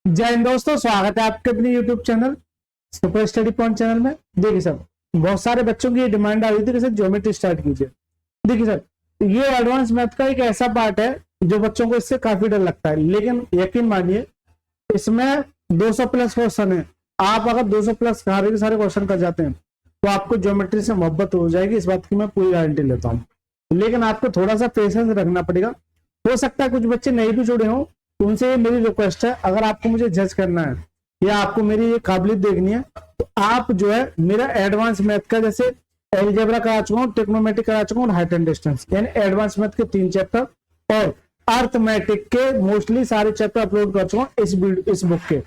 जय हिंद दोस्तों, स्वागत है आपके अपने YouTube channel super study point channel में। देखिए सर, बहुत सारे बच्चों की डिमांड आ रही थी कि सर ज्योमेट्री स्टार्ट कीजिए। देखिए सर, ये एडवांस मैथ का एक ऐसा पार्ट है जो बच्चों को इससे काफी डर लगता है, लेकिन यकीन मानिए इसमें 200 प्लस क्वेश्चन है। आप अगर 200 प्लस सारे के सारे क्वेश्चन कर जाते हैं तो आपको ज्योमेट्री से मोहब्बत हो जाएगी, इस बात की मैं पूरी गारंटी लेता हूँ। लेकिन आपको थोड़ा सा पेशेंस रखना पड़ेगा। हो सकता है कुछ बच्चे नहीं भी जुड़े हों, तो उनसे मेरी रिक्वेस्ट है, अगर आपको मुझे जज करना है या आपको मेरी ये काबिलियत देखनी है तो आप जो है मेरा एडवांस मैथ का, जैसे एलजेब्रा करा चुका हूँ, ट्रिग्नोमेट्री करा चुका हूँ, हाइट एंड डिस्टेंस, यानी एडवांस मैथ के 3 चैप्टर और अर्थमेटिक के मोस्टली सारे चैप्टर अपलोड कर चुका हूँ इस बुक के।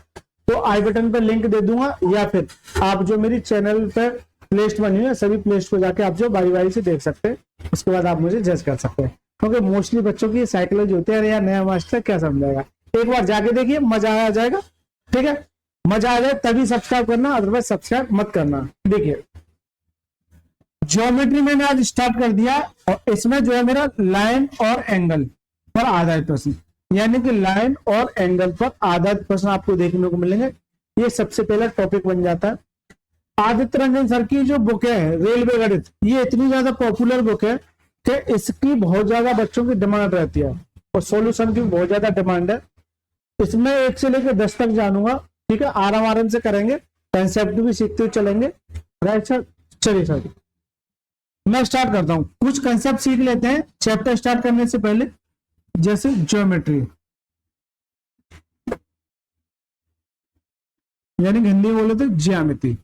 तो आई बटन पर लिंक दे दूंगा, या फिर आप जो मेरी चैनल पर प्लेलिस्ट बनी हुई है सभी प्लेलिस्ट को जाके आप जो बारी बारी से देख सकते हैं, उसके बाद आप मुझे जज कर सकते हैं। क्योंकि मोस्टली बच्चों की साइकोलॉजी होती है, अरे यार नया मास्टर क्या समझाएगा। एक बार जाके देखिए, मजा आ जाएगा। ठीक है, मजा आ जाए तभी सब्सक्राइब करना, अदरवाइज सब्सक्राइब मत करना। देखिए ज्योमेट्री मैंने आज स्टार्ट कर दिया और इसमें जो है मेरा लाइन और एंगल पर आधारित प्रश्न, यानी कि लाइन और एंगल पर आधारित प्रश्न आपको देखने को मिलेंगे। ये सबसे पहला टॉपिक बन जाता है। आदित्य रंजन सर की जो बुक है रेलवे गणित, ये इतनी ज्यादा पॉपुलर बुक है कि इसकी बहुत ज्यादा बच्चों की डिमांड रहती है और सॉल्यूशन की बहुत ज्यादा डिमांड है। इसमें 1 से लेकर 10 तक जानूंगा। ठीक है, आराम आराम से करेंगे, कंसेप्ट भी सीखते हुए चलेंगे। राइट सर, चलिए सर मैं स्टार्ट करता हूं। कुछ कंसेप्ट सीख लेते हैं चैप्टर स्टार्ट करने से पहले, जैसे ज्योमेट्री, यानी हिंदी में बोले तो ज्यामिति।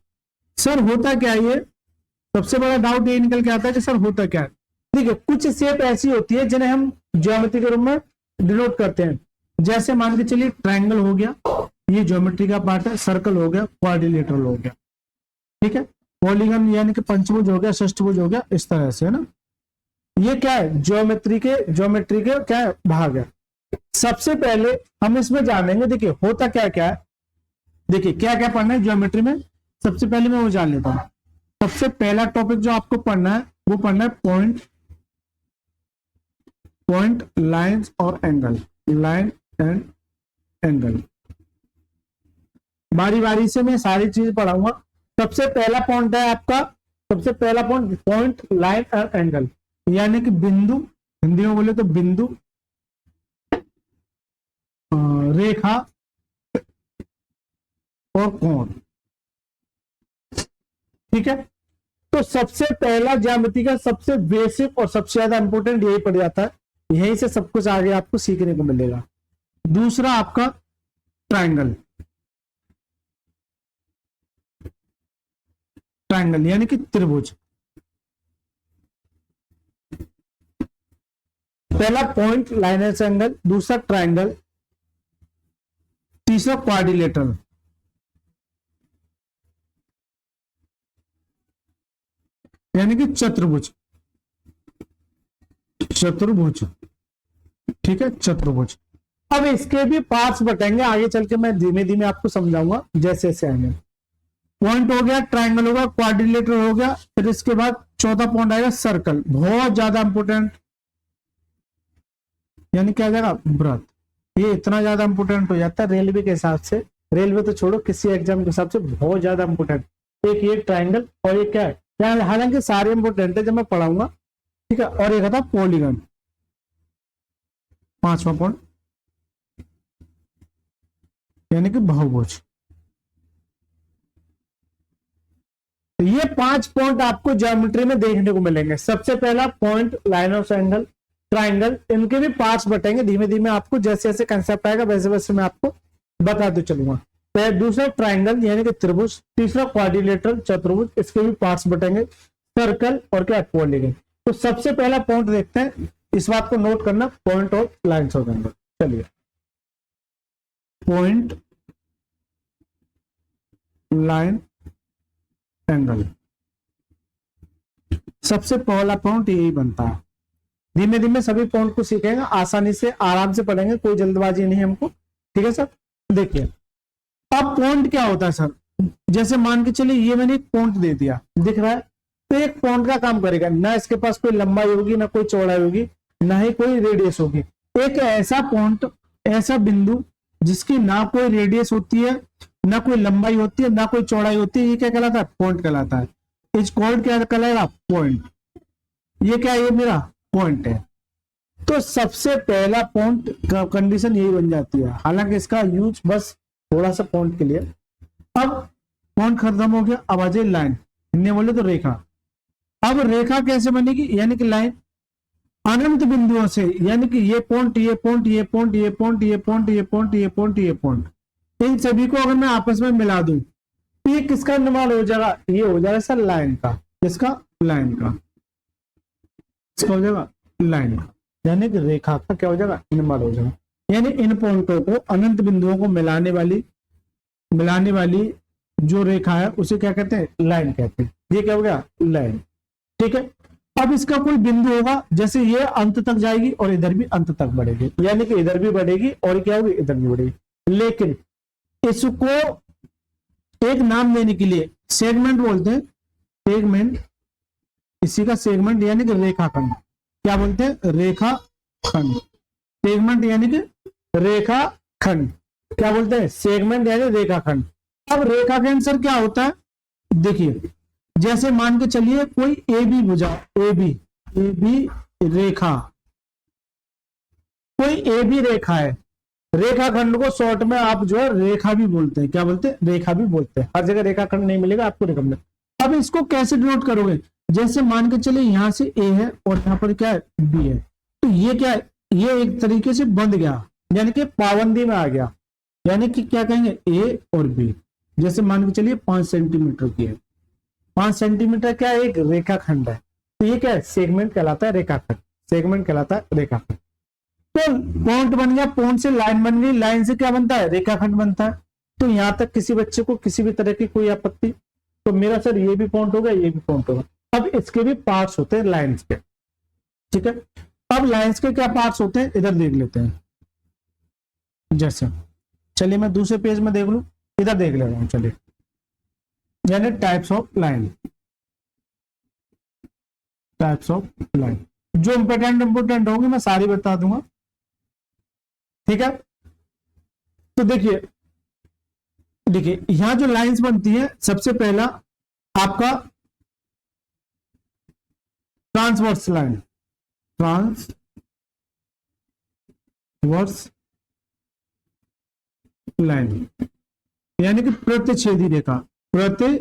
सर होता क्या है, ये सबसे बड़ा डाउट ये निकल के आता है कि सर होता क्या है। देखिए कुछ शेप ऐसी होती है जिन्हें हम ज्योमेट्री के रूप में डिनोट करते हैं। जैसे मान के चलिए ट्रायंगल हो गया, ये ज्योमेट्री का पार्ट है। सर्कल हो गया, क्वाड्रिलेटरल हो गया। ठीक है, पॉलीगन यानी कि पंचभुज हो गया, षष्ठभुज हो गया, इस तरह से है ना। ये क्या है, ज्योमेट्री के क्या है, भाग है। सबसे पहले हम इसमें जानेंगे, देखिए होता क्या क्या है। देखिए क्या क्या पढ़ना है ज्योमेट्री में, सबसे पहले मैं वो जान लेता हूं। सबसे पहला टॉपिक जो आपको पढ़ना है वो पढ़ना है पॉइंट, लाइंस और एंगल, लाइन एंड एंगल। बारी बारी से मैं सारी चीज पढ़ाऊंगा। सबसे पहला पॉइंट है आपका, सबसे पहला पॉइंट लाइन और एंगल, यानी कि बिंदु, हिंदी में बोले तो बिंदु, रेखा और कोण। ठीक है, तो सबसे पहला ज्यामिति का सबसे बेसिक और सबसे ज्यादा इंपोर्टेंट यही पड़ जाता है, यहीं से सब कुछ आगे आपको सीखने को मिलेगा। दूसरा आपका ट्रायंगल, ट्रायंगल यानी कि त्रिभुज। पहला पॉइंट लाइन एंगल, दूसरा ट्रायंगल, तीसरा क्वाड्रिलेटरल, यानी कि चतुर्भुज। ठीक है, चतुर्भुज। अब इसके भी पार्ट्स बटेंगे, आगे चल के मैं धीमे धीमे आपको समझाऊंगा जैसे जैसे आएंगे। पॉइंट हो गया, ट्रायंगल होगा, क्वाड्रिलेटरल हो गया, फिर इसके बाद चौथा पॉइंट आएगा सर्कल, बहुत ज्यादा इंपोर्टेंट, यानी क्या आ जाएगा, वृत्त। ये इतना ज्यादा इंपोर्टेंट हो जाता है रेलवे के हिसाब से, रेलवे तो छोड़ो किसी एग्जाम के हिसाब से बहुत ज्यादा इंपोर्टेंट। एक ये ट्रायंगल और ये क्या है, हालांकि सारे इंपोर्टेंट है जब मैं पढ़ाऊंगा। ठीक है, और एक था पॉलीगन, 5वां पॉइंट, यानी कि बहुभुज। तो ये 5 पॉइंट आपको ज्योमेट्री में देखने को मिलेंगे। सबसे पहला पॉइंट, लाइन और एंगल, ट्रायंगल, इनके भी पार्ट्स बटेंगे धीमे धीमे। आपको जैसे जैसे कंसेप्ट आएगा वैसे वैसे मैं आपको बताते चलूंगा। दूसरा ट्रायंगल यानी कि त्रिभुज, तीसरा क्वाड्रिलेटरल चतुर्भुज, इसके भी पार्ट्स बटेंगे, सर्कल और क्या, पॉलीगन। तो सबसे पहला पॉइंट देखते हैं, इस बात को नोट करना, पॉइंट और लाइन्स और एंगल। चलिए, पॉइंट, लाइन, एंगल, सबसे पहला पॉइंट यही बनता है। धीमे धीमे सभी पॉइंट को सीखेंगे, आसानी से आराम से पढ़ेंगे, कोई जल्दबाजी नहीं हमको। ठीक है सर, देखिए अब पॉइंट क्या होता है सर, जैसे मान के चलिए ये मैंने एक पॉइंट दे दिया, दिख रहा है, तो एक पॉइंट का काम करेगा, ना इसके पास कोई लंबाई होगी, ना कोई चौड़ाई होगी, ना ही कोई रेडियस होगी। एक ऐसा पॉइंट, ऐसा बिंदु जिसकी ना कोई रेडियस होती है, ना कोई लंबाई होती है, ना कोई चौड़ाई होती है, ये क्या कहलाता है? पॉइंट कहलाता है। इस कॉल्ड क्या कहलाएगा? पॉइंट। ये क्या है? ये मेरा पॉइंट है। तो सबसे पहला पॉइंट का कंडीशन यही बन जाती है, हालांकि इसका यूज बस थोड़ा सा पॉइंट के लिए। अब पॉइंट खत्म हो गया, अब आ जाए लाइन। इन्हें बोले तो रेखा। अब रेखा कैसे बनेगी? यानी कि लाइन अनंत बिंदुओं से, यानी कि ये पॉइंट, ये पॉइंट, ये पॉइंट, ये पॉइंट, ये पॉइंट, ये पॉइंट, ये पॉइंट, ये पॉइंट, इन सभी को अगर मैं आपस में मिला दूं तो ये किसका निर्माण हो जाएगा? ये हो जाएगा सर लाइन का। किसका? लाइन का। इसका हो जाएगा लाइन का, यानी कि रेखा का क्या हो जाएगा? निर्माण हो जाएगा। यानी इन पॉइंटों को, अनंत बिंदुओं को मिलाने वाली जो रेखा है उसे क्या कहते हैं? लाइन कहते हैं। ये क्या हो गया? लाइन। ठीक है। अब इसका कोई बिंदु होगा, जैसे ये अंत तक जाएगी और इधर भी अंत तक बढ़ेगी, यानी कि इधर भी बढ़ेगी और क्या होगी? इधर भी बढ़ेगी। लेकिन इसको एक नाम देने के लिए सेगमेंट बोलते हैं। सेगमेंट, इसी का सेगमेंट यानी कि रेखाखंड। क्या बोलते हैं? रेखाखंड। सेगमेंट यानी कि रेखाखंड। क्या बोलते हैं? सेगमेंट यानी रेखाखंड। अब रेखाखंड सर क्या होता है? देखिए, जैसे मान के चलिए कोई ए बी भुजा, ए बी रेखा, कोई ए बी रेखा है। रेखाखंड को शॉर्ट में आप जो है रेखा भी बोलते हैं। क्या बोलते हैं? रेखा भी बोलते हैं। हर जगह रेखाखंड नहीं मिलेगा आपको, रेखाखंड। अब इसको कैसे डिनोट करोगे? जैसे मान के चलिए यहां से ए है और यहां पर क्या है? बी है। तो ये क्या है? ये एक तरीके से बंध गया, यानी कि पाबंदी में आ गया। यानी कि क्या कहेंगे? ए और बी। जैसे मान के चलिए 5 सेंटीमीटर की है, 5 सेंटीमीटर क्या है? एक रेखाखंड है। तो ये क्या है? सेगमेंट कहलाता है, रेखाखंड। सेगमेंट कहलाता है, रेखाखंड। तो पॉइंट बन गया, पॉइंट से लाइन बन गई, लाइन से क्या बनता है? रेखाखंड बनता है। तो यहां तक किसी बच्चे को किसी भी तरह की कोई आपत्ति? तो मेरा सर ये भी पॉइंट होगा, ये भी पॉइंट होगा। अब इसके भी पार्ट्स होते हैं लाइंस के। ठीक है। अब लाइंस के क्या पार्ट्स होते हैं? इधर देख लेते हैं। जैसे चलिए मैं दूसरे पेज में देख लूं, इधर देख ले रहा हूं। चलिए, यानी types of line. Types of line जो इंपोर्टेंट होंगे मैं सारी बता दूंगा। ठीक है। तो देखिए यहां जो लाइंस बनती है, सबसे पहला आपका ट्रांसवर्स लाइन। ट्रांसवर्स लाइन यानी कि प्रतिच्छेदी रेखा। प्रतिच्छेदी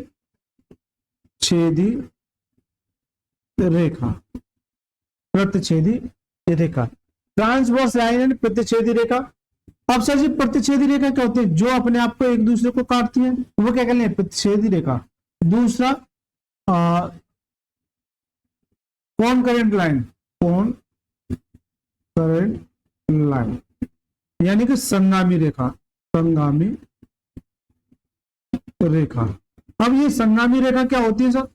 रेखा। प्रतिच्छेदी रेखा, ट्रांसवर्स लाइन यानी प्रतिच्छेदी रेखा। अब सर जी प्रतिच्छेदी रेखा क्या होती है? जो अपने आप को एक दूसरे को काटती है, वो क्या कहते हैं? प्रतिच्छेदी रेखा। दूसरा कॉनकरेंट लाइन। कॉनकरेंट लाइन यानी कि संगामी रेखा। संगामी रेखा। अब ये संगामी रेखा क्या होती है सर?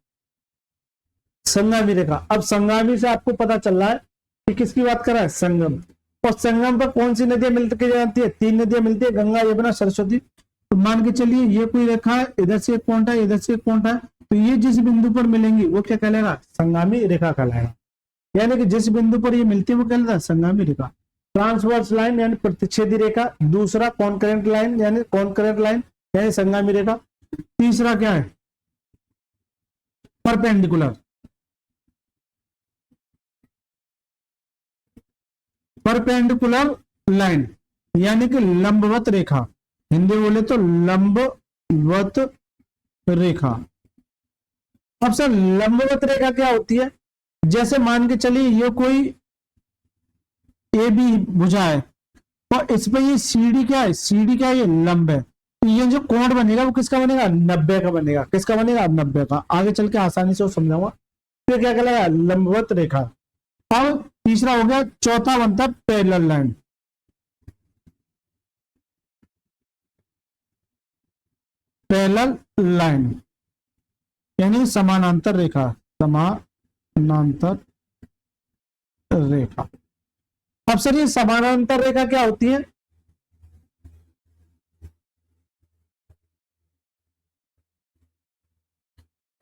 संगामी रेखा, अब संगामी से आपको पता चल रहा है कि किसकी बात कर रहा है? संगम। और संगम पर कौन सी नदियां मिलकर जाती है? 3 नदियां मिलती है, गंगा, यमुना, सरस्वती। तो मान के चलिए ये कोई रेखा है, इधर से एक पॉइंट है, इधर से एक पॉइंट है, तो ये जिस बिंदु पर मिलेंगी वो क्या कहलाएगा? संगामी रेखा कहलाएगा। यानी कि जिस बिंदु पर ये मिलती है वो कहलाता है संगामी रेखा। ट्रांसवर्स लाइन यानी प्रतिच्छेदी रेखा। दूसरा कॉनकरेंट लाइन यानी संगामी रेखा। तीसरा क्या है? परपेंडिकुलर। परपेंडिकुलर लाइन यानी कि लंबवत रेखा। हिंदी बोले तो लंबवत रेखा। अब सर लंबवत रेखा क्या होती है? जैसे मान के चलिए ये कोई ए बी भुजा है और इस पे ये सीडी क्या है? सीडी क्या है? ये लंब है। तो ये जो कोण बनेगा वो किसका बनेगा? 90 का बनेगा। किसका बनेगा? 90 का। आगे चल के आसानी से समझाऊंगा। फिर क्या कहलाएगा? लंबवत रेखा। अब तीसरा हो गया, चौथा बनता है पैरेलल लाइन। पैरेलल लाइन यानी समानांतर रेखा। समानांतर रेखा। अब सर ये समानांतर रेखा क्या होती है?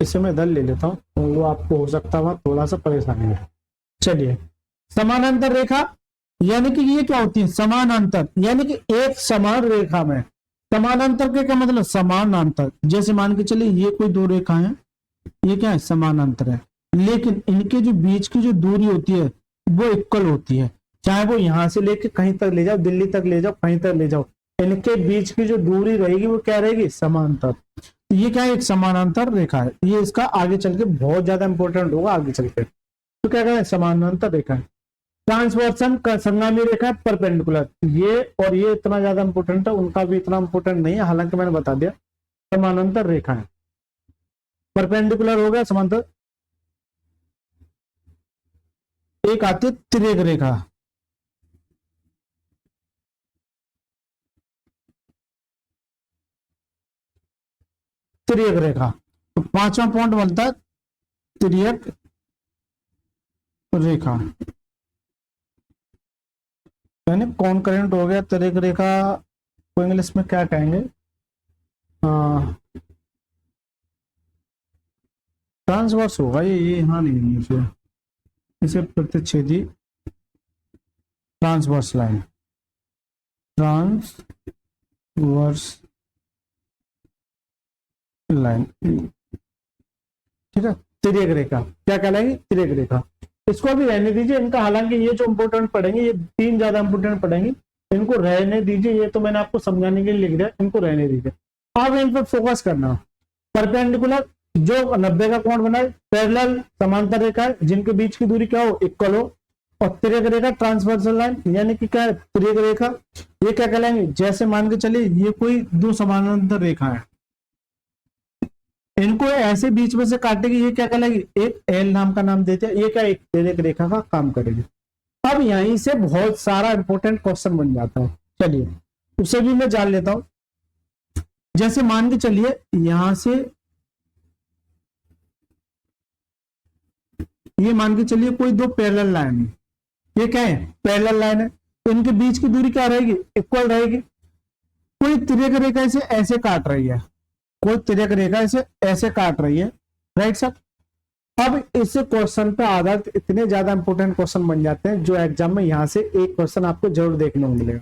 इसे मैं इधर ले लेता हूं, तो वो आपको हो सकता है थोड़ा सा परेशानी है। चलिए, समानांतर रेखा यानी कि ये क्या होती है, समानांतर, यानी कि एक समान रेखा में, समानांतर के क्या मतलब, समानांतर। जैसे मान के चलिए ये कोई दो रेखा है, ये क्या है, समानांतर है, लेकिन इनके जो बीच की जो दूरी होती है वो इक्वल होती है, चाहे वो यहां से लेके कहीं तक ले जाओ, दिल्ली तक ले जाओ, कहीं तक ले जाओ, इनके बीच की जो दूरी रहेगी वो क्या रहेगी, समांतर। ये क्या है, एक समानांतर रेखा है। ये इसका आगे चल के बहुत ज्यादा इंपॉर्टेंट होगा आगे चल के। तो क्या कहें, समानांतर रेखा है। ट्रांसवर्सन का संगामी रेखा है, परपेंडिकुलर। ये और ये इतना ज्यादा इंपॉर्टेंट है, उनका भी इतना इंपॉर्टेंट नहीं है, हालांकि मैंने बता दिया। समानांतर रेखा है, परपेंडिकुलर हो गया, समांतर। एक आती है तिर्यक रेखा, तिर्यक रेखा। तो पांचवा पॉइंट बनता है तिर्यक रेखा, यानी कॉन्करेंट हो गया तिर्यक रेखा को इंग्लिश में क्या कहेंगे, ट्रांसवर्स होगा ये यहाँ नहीं है, इसे प्रतिच्छेदी ट्रांसवर्स लाइन, ट्रांसवर्स लाइन, ठीक है। तिर्यक रेखा क्या कहलाएगी, तिर्यक रेखा। इसको भी रहने दीजिए, इनका हालांकि ये जो इंपोर्टेंट पढ़ेंगे, ये तीन ज्यादा इंपोर्टेंट पढ़ेंगे, इनको रहने दीजिए, ये तो मैंने आपको समझाने के लिए लिख दिया, इनको रहने दीजिए। अब इन पर फोकस करना। परपेंडिकुलर, जो 90 का कोण बनाए, पैरेलल समांतर रेखा है जिनके बीच की दूरी क्या हो, इक्वल हो, और तिर्यक रेखा ट्रांसवर्सल लाइन, यानी कि क्या है, तिर्यक रेखा। ये क्या कहलाएंगे, जैसे मान के चलिए ये कोई दो समानांतर रेखा है, इनको ऐसे बीच में से काटेगी, ये क्या कहलाएगी, एक एल नाम का नाम देते हैं, ये क्या एक तिर्यक रेखा का काम करेगी। अब यहीं से बहुत सारा इंपॉर्टेंट क्वेश्चन बन जाता है, चलिए उसे भी मैं जान लेता हूं। जैसे मान के चलिए यहां से ये मान के चलिए कोई दो पैरेलल लाइन है, ये क्या है, पैरेलल लाइन है, तो इनके बीच की दूरी क्या रहेगी, इक्वल रहेगी। कोई तिर्यक रेखा इसे ऐसे काट रही है, कोई तिर्यक रेखा इसे ऐसे काट रही है, राइट सर। अब इस क्वेश्चन पे आधारित इतने ज्यादा इंपॉर्टेंट क्वेश्चन बन जाते हैं, जो एग्जाम में यहां से एक क्वेश्चन आपको जरूर देखने को मिलेगा,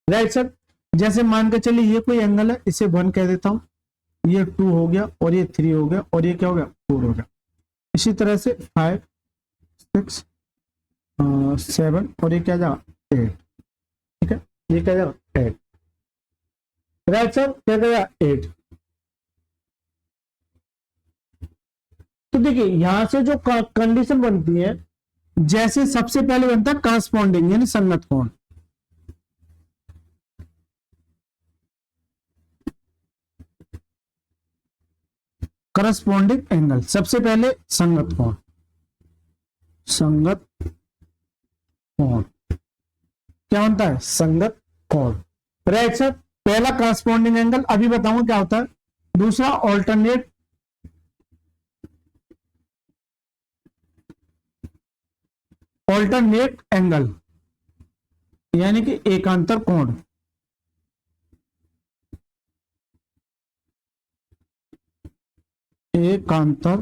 राइट सर। जैसे मान के चलिए ये कोई एंगल है, इसे 1 कह देता हूं, ये 2 हो गया, और ये 3 हो गया, और ये क्या हो गया, 4 हो गया। इसी तरह से 5 6 7 और ये क्या जाएगा, 8, ठीक है, ये क्या जाएगा, 8, राइट सर, क्या जाएगा, 8। तो देखिए यहां से जो कंडीशन बनती है, जैसे सबसे पहले बनता है करस्पॉन्डिंग यानी संगत कोण, करस्पॉन्डिंग एंगल, सबसे पहले संगत कोण, संगत कोण क्या बनता है, संगत कोण, राइट सर। पहला करस्पॉन्डिंग एंगल अभी बताऊंगा क्या होता है। दूसरा ऑल्टरनेट एंगल, यानी कि एकांतर कोण, एकांतर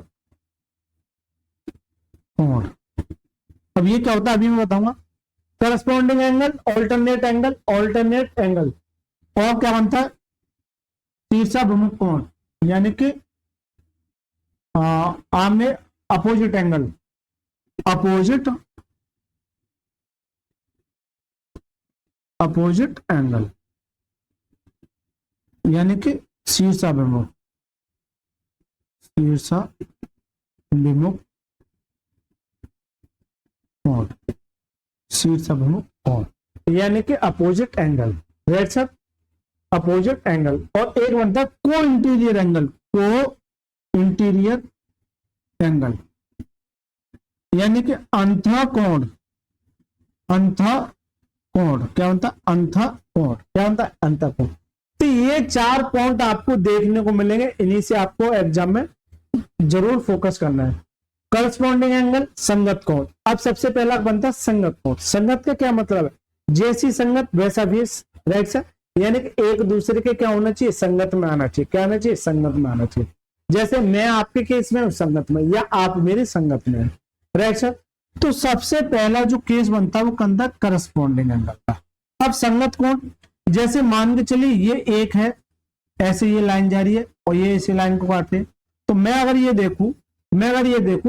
कोण। अब ये क्या होता है अभी मैं बताऊंगा। करस्पॉन्डिंग एंगल, ऑल्टरनेट एंगल, और क्या बनता है, तीसरा कोण, यानी कि आमने अपोजिट एंगल, अपोजिट एंगल, यानी कि शीर्षाभिमुख कोण, शीर्षाभिमुख कोण, यानी कि opposite angle, right sir, opposite angle. और एक बनता है को इंटीरियर एंगल, यानी कि अंतः कोण, क्या बनता है, अंतः कोण। तो ये 4 पॉइंट आपको देखने को मिलेंगे, इन्हीं से आपको एग्जाम में जरूर फोकस करना है। करस्पॉन्डिंग एंगल, संगत कोण। अब सबसे पहला बनता है संगत कोण। संगत का क्या मतलब है, जैसी संगत वैसा भी, राइट सर, यानी कि एक दूसरे के क्या होना चाहिए, संगत में आना चाहिए, क्या आना चाहिए, संगत में आना चाहिए। जैसे मैं आपके केस में संगत में, या आप मेरी संगत में, राइट सर। तो सबसे पहला जो केस बनता है वो बनता है करस्पॉन्डिंग एंगल का। अब संगत कोण, जैसे मान के चलिए ये एक है, ऐसे ये लाइन जा रही है और ये इसी लाइन को काटते हैं, तो मैं अगर ये देखूं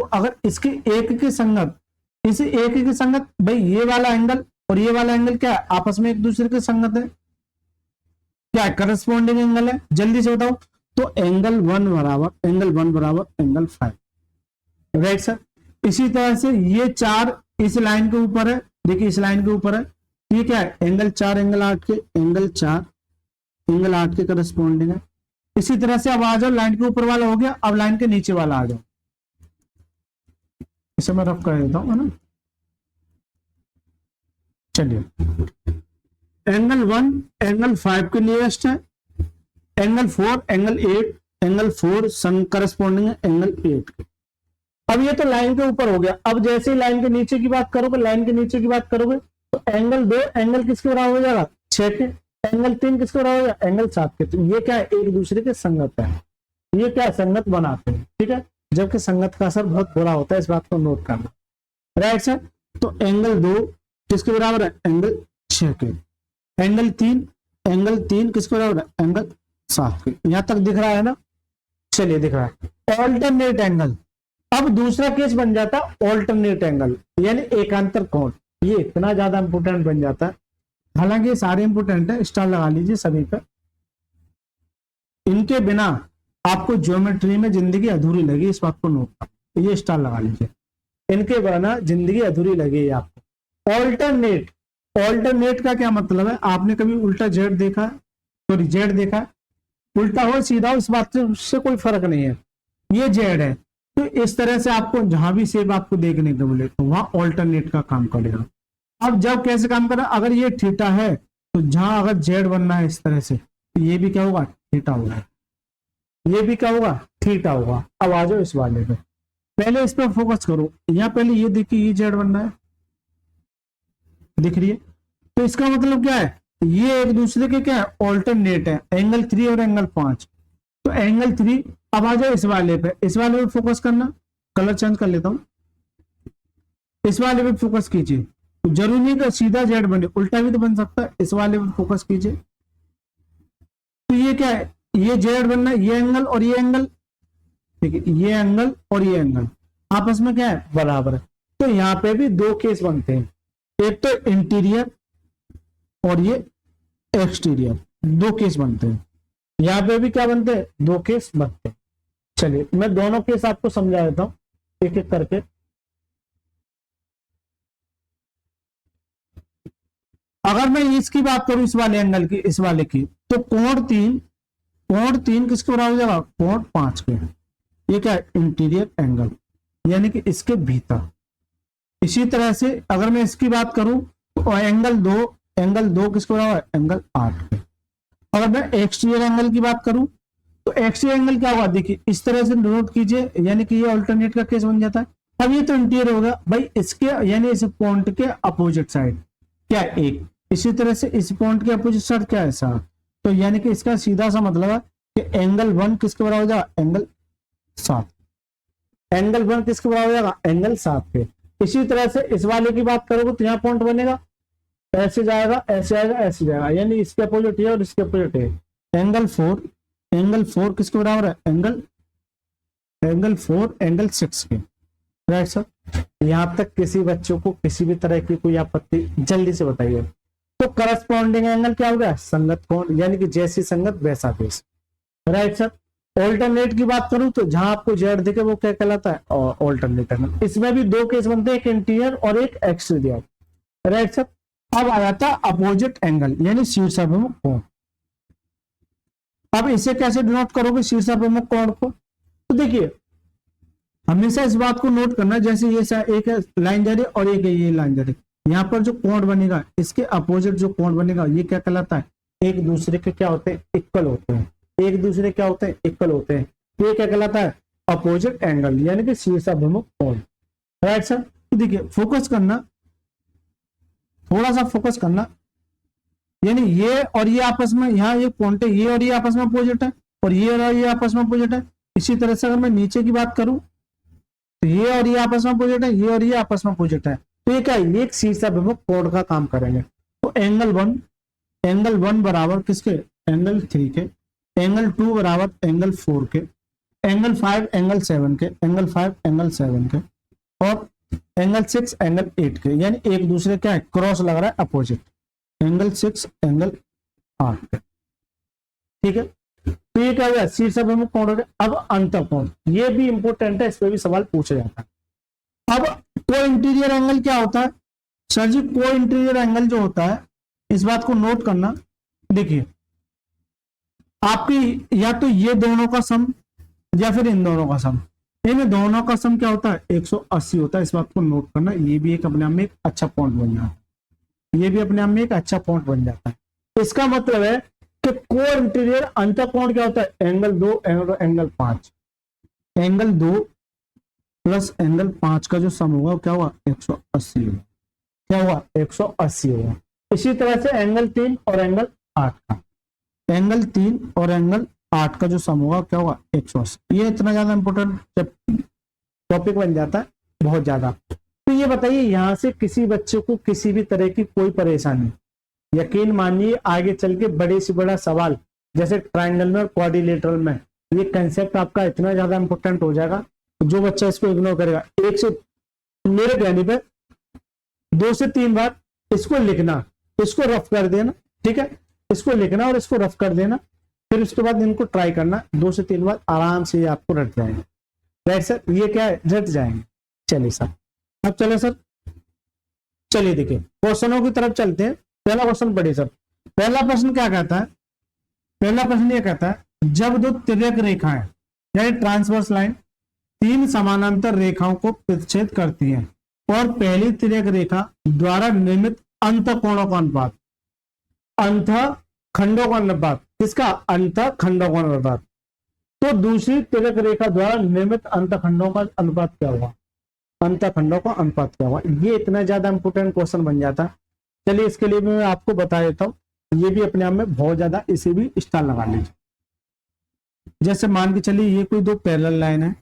अगर इसके एक के संगत, इसे एक के संगत, भाई ये वाला एंगल और ये वाला एंगल क्या है, आपस में एक दूसरे के संगत है, क्या है, करस्पॉन्डिंग एंगल है। जल्दी से बताओ, तो एंगल 1 बराबर एंगल 5, राइट सर। इसी तरह से ये 4 इस लाइन के ऊपर है, देखिए इस लाइन के ऊपर है, ये क्या है, एंगल 4 एंगल 8 के, एंगल 4 एंगल 8 के करस्पॉन्डिंग है। इसी तरह से अब आ जाओ, लाइन के ऊपर वाला हो गया, अब लाइन के नीचे वाला आ जाओ, इसे मैं रफ कर देता हूं, है ना। चलिए, एंगल 1 एंगल 5 के नियरेस्ट है, एंगल 4 एंगल 8, एंगल 4 संग करस्पॉन्डिंग है एंगल 8 के। अब ये तो लाइन के ऊपर हो गया। अब जैसे ही लाइन के नीचे की बात करोगे, तो एंगल 2 एंगल किसके बराबर हो जाएगा, 6 के, एंगल 3 किसके बराबर हो जाएगा, एंगल 7 के। तो ये क्या है, एक दूसरे के संगत है, ये क्या संगत बनाते हैं, ठीक है। जबकि संगत का असर बहुत बुरा होता है, इस बात को नोट करना, राइट सर। तो एंगल 2 किसके बराबर है, एंगल 6 के, एंगल 3 किसके बराबर है, एंगल 7 के। यहां तक दिख रहा है ना, चलिए दिख रहा है। ऑल्टरनेट एंगल, अब दूसरा केस बन जाता है ऑल्टरनेट एंगल, यानी एकांतर कोण। ये इतना ज्यादा इंपोर्टेंट बन जाता है, हालांकि ये सारे इंपोर्टेंट है, स्टार लगा लीजिए सभी पर। इनके बिना आपको ज्योमेट्री में जिंदगी अधूरी लगी, इस बात को नोट कर, ये स्टार लगा लीजिए, इनके बिना जिंदगी अधूरी लगेगी आपको। ऑल्टरनेट का क्या मतलब है, आपने कभी उल्टा जेड देखा, सॉरी जेड देखा, उल्टा हो सीधा हो, इस बात से कोई फर्क नहीं है, ये जेड है। तो इस तरह से आपको जहां भी शेप आपको देखने को मिले तो वहां ऑल्टरनेट का काम करेगा। अब जब कैसे काम कर रहा है, अगर ये थीटा है तो जहां अगर जेड बनना है इस तरह से, तो ये भी क्या होगा, थीटा होगा, ये भी क्या होगा, थीटा होगा। अब आ जाओ इस वाले पे, पहले इस पर फोकस करो, यहाँ पहले ये देखिए, ये जेड बनना है, दिख रही है, तो इसका मतलब क्या है, ये एक दूसरे के क्या है, ऑल्टरनेट है, एंगल 3 और एंगल 5। तो एंगल 3, अब आ जाओ इस वाले पे, इस वाले पे फोकस करना, कलर चेंज कर लेता हूं, इस वाले पे फोकस कीजिए। तो जरूरी नहीं कि सीधा जेड बने, उल्टा भी तो बन सकता है, इस वाले पे फोकस कीजिए। तो ये क्या है, ये जेड बनना है, ये एंगल और ये एंगल, ठीक है, ये एंगल और ये एंगल आपस में क्या है, बराबर है। तो यहाँ पे भी 2 केस बनते हैं, एक तो इंटीरियर और ये एक्सटीरियर, 2 केस बनते हैं। यहाँ पे भी क्या बनते हैं, 2 केस बनते हैं। चलिए मैं दोनों केस आपको समझा देता हूं एक एक करके। अगर मैं इसकी बात करूं, इस वाले एंगल की, इस वाले की, तो कोण 3 किसके बराबर हो जाएगा, कोण 5 के। ये क्या है, इंटीरियर एंगल, यानी कि इसके भीतर। इसी तरह से अगर मैं इसकी बात करूं तो एंगल 2 किसके बराबर है, एंगल 8 के। अगर मैं एक्सटीरियर एंगल की बात करूं तो एक्सटीरियर एंगल क्या होगा, देखिए इस तरह से नोट कीजिए, यानी कि ये अल्टरनेट का केस बन जाता है। अब ये तो इंटीरियर होगा भाई, इसके यानी इस पॉइंट के अपोजिट साइड क्या है, एक, इसी तरह से इस पॉइंट के अपोजिट साइड क्या है, 7। तो यानी कि इसका सीधा सा मतलब है कि एंगल 1 किसके बराबर हो जाएगा, एंगल 7। एंगल 1 किसके बराबर हो जाएगा, एंगल 7 के। इसी तरह से इस वाले की बात करोगे तो यहाँ पॉइंट बनेगा, ऐसे जाएगा, ऐसे आएगा, ऐसे जाएगा, यानी इसके अपोजिट है और इसके अपोजिट है। एंगल 4 किसके बराबर है, एंगल 4 एंगल 6 के, राइट सर। यहां तक किसी बच्चों को किसी भी तरह की कोई आपत्ति, जल्दी से बताइए। तो करस्पॉन्डिंग एंगल क्या हो गया, संगत कोण, यानी कि जैसी संगत वैसा केस, राइट सर। ऑल्टरनेट की बात करूं तो जहां आपको जेड दिखे वो क्या कहलाता है, ऑल्टरनेट एंगल। इसमें भी 2 केस बनते हैं, एक इंटीरियर और एक एक्सटीरियर, राइट सर। अब आ जाता है अपोजिट एंगल, यानी शीर्षाभिमुख कोण। अब इसे कैसे डिनोट करोगे, शीर्षाभिमुख कोण को, तो देखिए हमेशा इस बात को नोट करना, जैसे ये एक लाइन जा रही है और एक ये लाइन जा रही है, यहाँ पर जो कोण बनेगा, इसके अपोजिट जो कोण बनेगा, ये क्या कहलाता है, एक दूसरे के क्या होते हैं, इक्वल होते हैं, एक दूसरे क्या होते हैं, इक्वल होते हैं। ये क्या कहलाता है, अपोजिट एंगल, यानी कि शीर्षाभिमुख कोण, राइट सर। तो देखिए फोकस करना, थोड़ा सा फोकस करना, यानी ये और ये आपस में, यहाँ ये पॉइंट है, ये और ये आपस में अपोजिट है, और ये आपस में अपोजिट है। इसी तरह से अगर मैं नीचे की बात करूं तो ये और ये आपस में अपोजिट है, ये और ये आपस में अपोजिट है, तो ये क्या है, ये एक शीर्षाभिमुख कोण का काम करेंगे। तो एंगल वन बराबर किसके, एंगल 3 के, एंगल 2 बराबर एंगल 4 के, एंगल 5 एंगल 7 के, एंगल 5 एंगल 7 के, और एंगल 6 एंगल 8 के, यानी एक दूसरे क्या है, क्रॉस लग रहा है, अपोजिट, एंगल 6 एंगल 8 के। ठीक है, तो ये क्या है, शीर्षाभिमुख कोण हो गया। अब अंतःकोण, ये भी इंपॉर्टेंट है, इस पे भी सवाल पूछा जाता है। अब को इंटीरियर एंगल क्या होता है सर जी, को इंटीरियर एंगल जो होता है, इस बात को नोट करना। देखिए आपकी या तो ये दोनों का सम या फिर इन दोनों का सम, इन दोनों का सम क्या होता है, 180 होता है, इस बात को नोट करना। ये भी एक अपने आप में एक अच्छा पॉइंट बन जाता है, ये भी अपने आप में एक अच्छा पॉइंट बन जाता है। इसका मतलब है कि को इंटीरियर अंतःकोण क्या होता है, एंगल 2 और एंगल 5, एंगल 2 प्लस एंगल 5 का जो सम होगा क्या हुआ, 180 होगा, क्या हुआ, 180 होगा। इसी तरह से एंगल 3 और एंगल 8 का, एंगल 3 और एंगल 8 का जो सम होगा क्या होगा, 180। ये इतना ज्यादा इंपॉर्टेंट टॉपिक बन जाता है, बहुत ज्यादा। तो ये बताइए, यहां से किसी बच्चे को किसी भी तरह की कोई परेशानी, यकीन मानिए आगे चल के बड़े से बड़ा सवाल जैसे ट्रायंगल में और क्वाड्रिलेटरल में, ये कंसेप्ट आपका इतना ज्यादा इंपॉर्टेंट हो जाएगा, जो बच्चा इसको इग्नोर करेगा, एक से मेरे कहने पे 2 से 3 बार इसको लिखना, इसको रफ कर देना, ठीक है, इसको लिखना और इसको रफ कर देना, फिर उसके बाद इनको ट्राई करना 2 से 3 बार, आराम से ये आपको रट जाएंगे। राइट सर, ये क्या है, रट जाएंगे। चलिए सर, अब चले सर, चलिए देखिए क्वेश्चनों की तरफ चलते हैं। पहला क्वेश्चन पढ़िए सर। पहला प्रश्न क्या कहता है, पहला प्रश्न ये कहता है, जब दो तिर्यक रेखाएं यानी ट्रांसवर्स लाइन 3 समानांतर रेखाओं को प्रतिच्छेद करती हैं और पहली तिर्यक रेखा द्वारा निर्मित अंतःकोणों का अनुपात, अंतःखंडों का अनुपात, किसका, अंतःखंडों का अनुपात, तो दूसरी तिर्यक रेखा द्वारा निर्मित अंतःखंडों का अनुपात क्या होगा, अंतःखंडों का अनुपात क्या होगा। ये इतना ज्यादा इंपोर्टेंट क्वेश्चन बन जाता है। चलिए इसके लिए मैं आपको बता देता हूँ, ये भी अपने आप में बहुत ज्यादा, इसे भी स्टार लगा लीजिए। जैसे मान के चलिए ये कोई 2 पैरेलल लाइन है,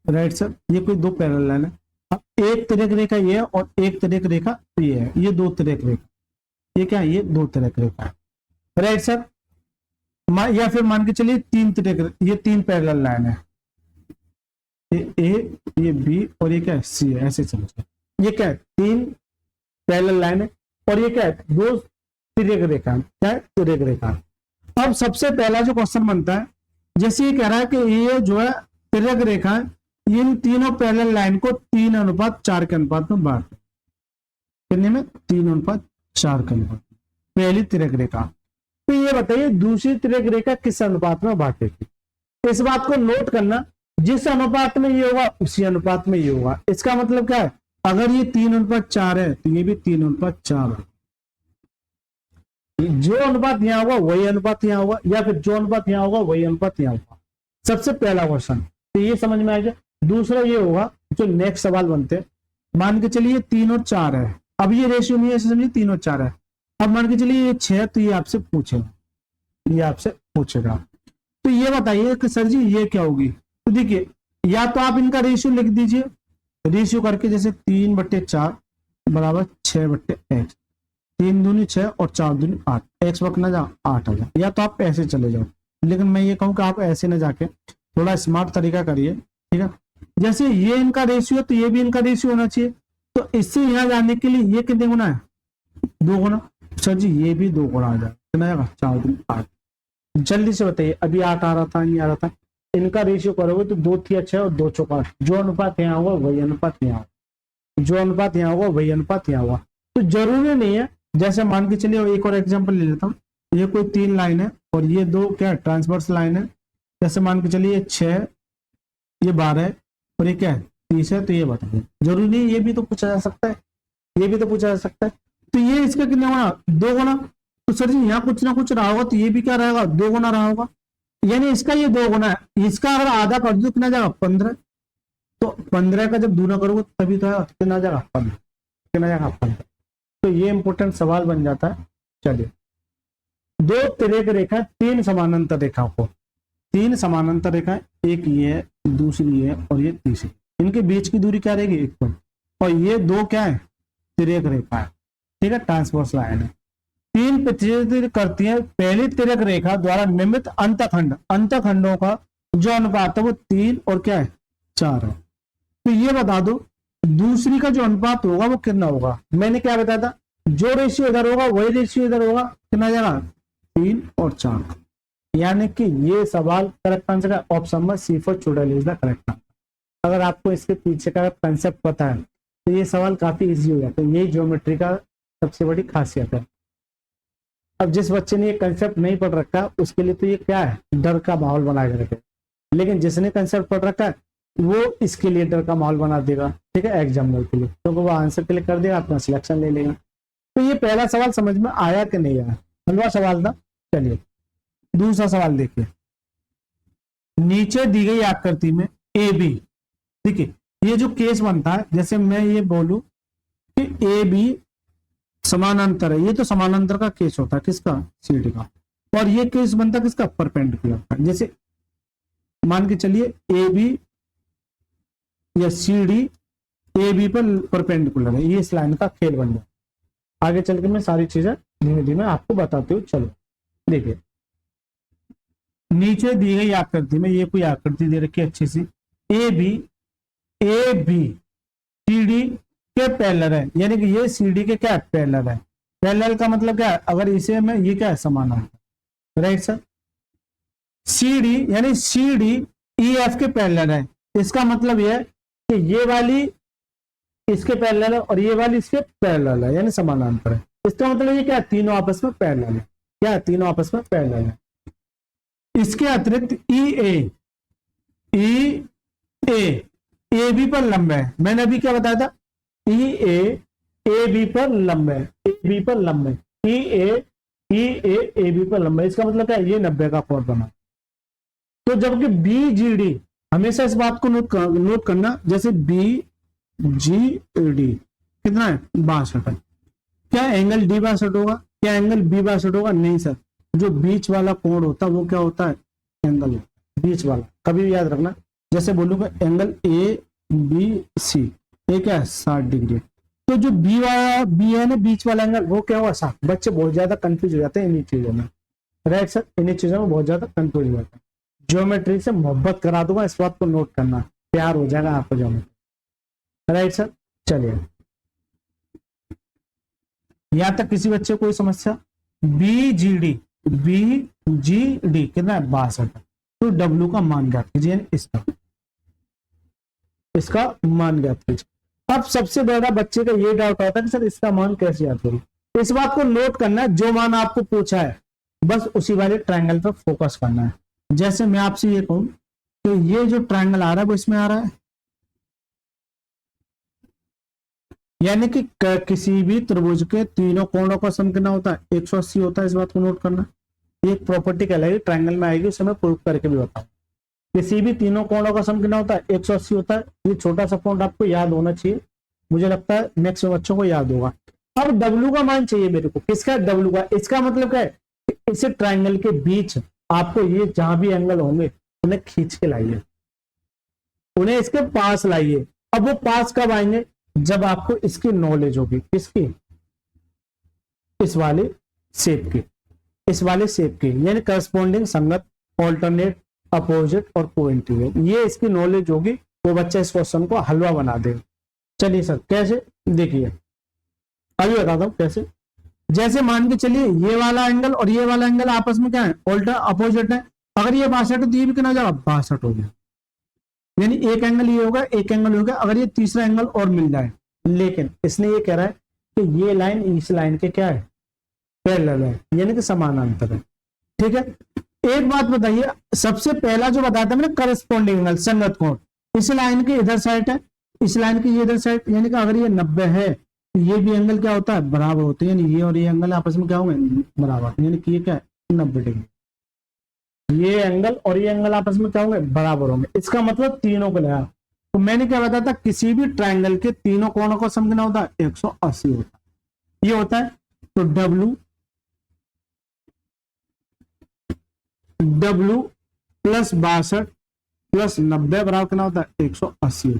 राइट सर, ये कोई 2 पैरेलल लाइन है, एक तिर्यक रेखा ये है और एक तिर्यक रेखा ये है, ये 2 तिर्यक रेखा, ये क्या है, ये 2 तिर्यक रेखा है, राइट सर। या फिर मान के चलिए 3 तिर्यक, ये 3 पैरेलल लाइन है, ये ए, ये बी और ये क्या है, सी है, ऐसे चलते। ये क्या है, 3 पैरेलल लाइन है और ये क्या है, 2 तिर्यक रेखा, क्या है, तिर्यक रेखा। अब सबसे पहला जो क्वेश्चन बनता है, जैसे ये कह रहा है कि ये जो है तिर्यक रेखा है, इन तीनों पैरेलल लाइन को 3:4 के अनुपात में बांट, कितने में, 3:4 के अनुपात, पहली तिर्यक रेखा। तो ये बताइए दूसरी तिर्यक रेखा किस अनुपात में बांटेगी। इस बात को नोट करना, जिस अनुपात में ये होगा उसी अनुपात में ये होगा। इसका मतलब क्या है, अगर ये 3:4 है तो ये भी 3:4 है, जो अनुपात यहाँ होगा वही अनुपात यहाँ होगा, या फिर जो अनुपात यहाँ होगा वही अनुपात यहाँ होगा। सबसे पहला क्वेश्चन तो ये समझ में आएगा। दूसरा ये होगा, जो नेक्स्ट सवाल बनते हैं, मान के चलिए 3 और 4 है, अब ये रेशियो नहीं है, ऐसे समझिए 3 और 4 है। अब मान के चलिए ये 6, तो ये आपसे पूछेगा, ये आपसे पूछेगा, तो ये बताइए कि सर जी ये क्या होगी। तो देखिए, या तो आप इनका रेशियो लिख दीजिए, रेशियो करके जैसे 3/4 बराबर 6/x, 3 दूनी 6 और 4 दूनी 8, x बकना जा 8 आ जाए। या तो आप ऐसे चले जाओ, लेकिन मैं ये कहूँ कि आप ऐसे ना जाके थोड़ा स्मार्ट तरीका करिए, ठीक है। जैसे ये इनका रेशियो, तो ये भी इनका रेशियो होना चाहिए, तो इससे यहाँ जाने के लिए ये कितने गुना है, 2 गुना। सर जी ये भी 2 गुना आ जाए, कितना आएगा, 4 दूनी 8। जल्दी से बताइए, अभी 8 आ रहा था, नहीं आ रहा था, इनका रेशियो करोगे तो 2 3 6 और 2 4 8, जो अनुपात यहाँ होगा वही अनुपात यहाँ होगा, जो अनुपात यहाँ होगा वही अनुपात यहाँ होगा। तो जरूरी नहीं है, जैसे मान के चलिए एक और एग्जांपल ले लेता हूँ, ये कोई 3 लाइन है और ये 2 क्या ट्रांसवर्स लाइन है। जैसे मान के चलिए 6, ये 12 है और ये क्या है 30 है, तो ये बताइए, जरूरी नहीं, ये भी तो पूछा जा सकता है, ये भी तो पूछा जा सकता है। तो ये इसका कितना गुना, 2 गुना। तो सर जी यहाँ कुछ ना कुछ रहा होगा, तो ये भी क्या रहेगा, 2 गुना रहा होगा, यानी इसका ये 2 गुना है। इसका अगर आधा कर दो कितना जाएगा, 15। तो 15 का जब दूना करोगे तभी तो है, कितना जाएगा 15, कितना जाएगा 15। तो ये इंपॉर्टेंट सवाल बन जाता है। चलिए, 2 तिर्यक रेखा, 3 समानांतर रेखाओं को, 3 समानांतर रेखा, एक ये है, दूसरी ये और ये तीसरी, इनके बीच की दूरी क्या रहेगी, इक्वल। और ये दो क्या है, तिर्यक रेखा है, ठीक है, ट्रांसवर्स लाइन है। तीन प्रतिनिधित्व करती है पहली तिर्यक रेखा द्वारा निर्मित अंतखंड, अंतखंडों का जो अनुपात है वो 3 और क्या है 4 है। तो ये बता दो दूसरी का जो अनुपात होगा वो कितना होगा। मैंने क्या बताया था, जो रेशियो इधर होगा वही रेशियो इधर होगा, कितना जाएगा 3 और 4। यानी कि ये सवाल करेक्ट आंसर है ऑप्शन में सी फॉर चुड़ैल इज द करेक्ट आंसर। अगर आपको इसके पीछे का कंसेप्ट पता है तो ये सवाल काफी इजी हो जाता है। यही ज्योमेट्री का सबसे बड़ी खासियत है। अब जिस बच्चे ने ये कंसेप्ट नहीं पढ़ रखा उसके लिए तो ये क्या है, डर का माहौल बना के रखे। लेकिन जिसने कंसेप्ट पढ़ रखा है वो इसके लिए डर का माहौल बना देगा, ठीक है, एग्जामिनर के लिए, क्योंकि वो आंसर क्लिक कर देगा, अपना सिलेक्शन ले लेगा। तो ये पहला सवाल समझ में आया कि नहीं आया, हलवा सवाल था। चलिए दूसरा सवाल देखिए, नीचे दी गई आकृति में ए बी, देखिए ये जो केस बनता है, जैसे मैं ये बोलूं कि ए बी समानांतर है, ये तो समानांतर का केस होता है किसका, सीडी का। और ये केस बनता है किसका, परपेंडिकुलर का। जैसे मान के चलिए ए बी या सी डी ए बी पर परपेंडिकुलर है, ये इस लाइन का खेल बन जाए। आगे चल के मैं सारी चीजें धीमे धीमे आपको बताती हूँ। चलो देखिए, नीचे दी गई आकृति में ये कोई आकृति दे रखी है अच्छी सी, ए बी सी डी के पैरेलल है, यानी कि ये सी डी के क्या पैरेलल है। पैरेलल का मतलब क्या है, अगर इसे में ये क्या है समानांतर, राइट सर। सी डी यानी सी डी ई एफ के पैरेलल है, इसका मतलब यह है कि ये वाली इसके पैरेलल है और ये वाली इसके पैरेलल है, यानी समानांतर है। इसका मतलब ये क्या है, तीनों आपस में पैरेलल है, क्या है, तीनों आपस में पैरेलल है। इसके अतिरिक्त ए बी पर लंब है। मैंने अभी क्या बताया था, ए बी पर लंब है, ए बी पर लंब है, ए बी पर लंब है। इसका मतलब क्या है, ये 90 का कोण बना। तो जबकि बी जी डी, हमेशा इस बात को नोट करना, जैसे बी जी डी कितना है 62 है, क्या एंगल डी 62 होगा, क्या एंगल बी 62 होगा, नहीं सर। जो बीच वाला कोण होता है वो क्या होता है, एंगल बीच वाला। कभी भी याद रखना, जैसे बोलूंगा एंगल ए बी सी, ये क्या है 60 डिग्री। तो जो बी है ना बीच वाला एंगल, वो क्या होगा 60। बच्चे बहुत ज्यादा कंफ्यूज हो जाते हैं इन्हीं चीजों में, राइट सर, इन्हीं चीजों में बहुत ज्यादा कंफ्यूज हो जाता है। ज्योमेट्री से मोहब्बत करा दूंगा, इस बात को नोट करना, प्यार हो जाएगा आपको ज्योमेट्री, राइट सर। चलिए यहां तक किसी बच्चे कोई समस्या। बी जी डी कितना है 62। तो डब्ल्यू का मान ज्ञात कीजिए, इसका मान ज्ञात कीजिए। अब सबसे बड़ा बच्चे का ये डाउट आता है कि सर इसका मान कैसे याद करूं। इस बात को नोट करना है, जो मान आपको पूछा है बस उसी वाले ट्रायंगल पर फोकस करना है। जैसे मैं आपसे ये कहूं तो ये जो ट्रायंगल आ रहा है वो इसमें आ रहा है, यानी कि किसी भी त्रिभुज के तीनों कोणों का सम कितना होता है 180 होता है। इस बात को नोट करना, ये एक प्रॉपर्टी कहलाएगी, ट्रायंगल में आएगी, उसे मैं प्रूव करके भी बताऊं। किसी भी तीनों कोणों का सम कितना होता है 180 होता है। ये छोटा सा पॉइंट आपको याद होना चाहिए, मुझे लगता है मैक्सिमम बच्चों को याद होगा। अब डब्ल्यू का मान चाहिए मेरे को, किसका, डब्ल्यू का। इसका मतलब क्या है, इस ट्रायंगल के बीच आपको ये जहां भी एंगल होंगे उन्हें खींच के लाइए, उन्हें इसके पास लाइए। अब वो पास कब आएंगे, जब आपको इसकी नॉलेज होगी, किसकी, इस वाले शेप की, इस वाले शेप की, यानी करस्पॉन्डिंग, संगत, ऑल्टरनेट, अपोजिट और कोइंसिडेंट, ये इसकी नॉलेज होगी, वो बच्चा इस क्वेश्चन को हलवा बना दे। चलिए सर कैसे, देखिए अभी बताता हूं कैसे। जैसे मान के चलिए ये वाला एंगल और ये वाला एंगल आपस में क्या है, ऑल्टर अपोजिट है। अगर ये 62 तो ये भी कितना जाएगा 62 हो गया, यानी एक एंगल ये होगा, एक एंगल होगा। अगर ये तीसरा एंगल और मिल जाए, लेकिन इसने ये कह रहा है कि ये लाइन इस लाइन के क्या है, पैरेलल है, यानी कि समानांतर है, ठीक है। एक बात बताइए, सबसे पहला जो बताया था मैंने करस्पॉन्डिंग एंगल, संगत कोण, इस लाइन की इधर साइड है, इस लाइन की ये इधर साइड, यानी कि अगर ये 90 है तो ये भी एंगल क्या होता है, बराबर होते हैं, यानी ये और ये एंगल आपस में क्या होंगे, बराबर, यानी कि ये क्या है 90 डिग्री। ये एंगल और ये एंगल आपस में क्या होंगे, बराबर होंगे। इसका मतलब तीनों को लगा। तो मैंने क्या बताया था, किसी भी ट्रायंगल के तीनों कोणों का सम कितना होता है 180 होता है, ये होता है। तो डब्ल्यू प्लस 62 प्लस 90 बराबर कितना होता है 180।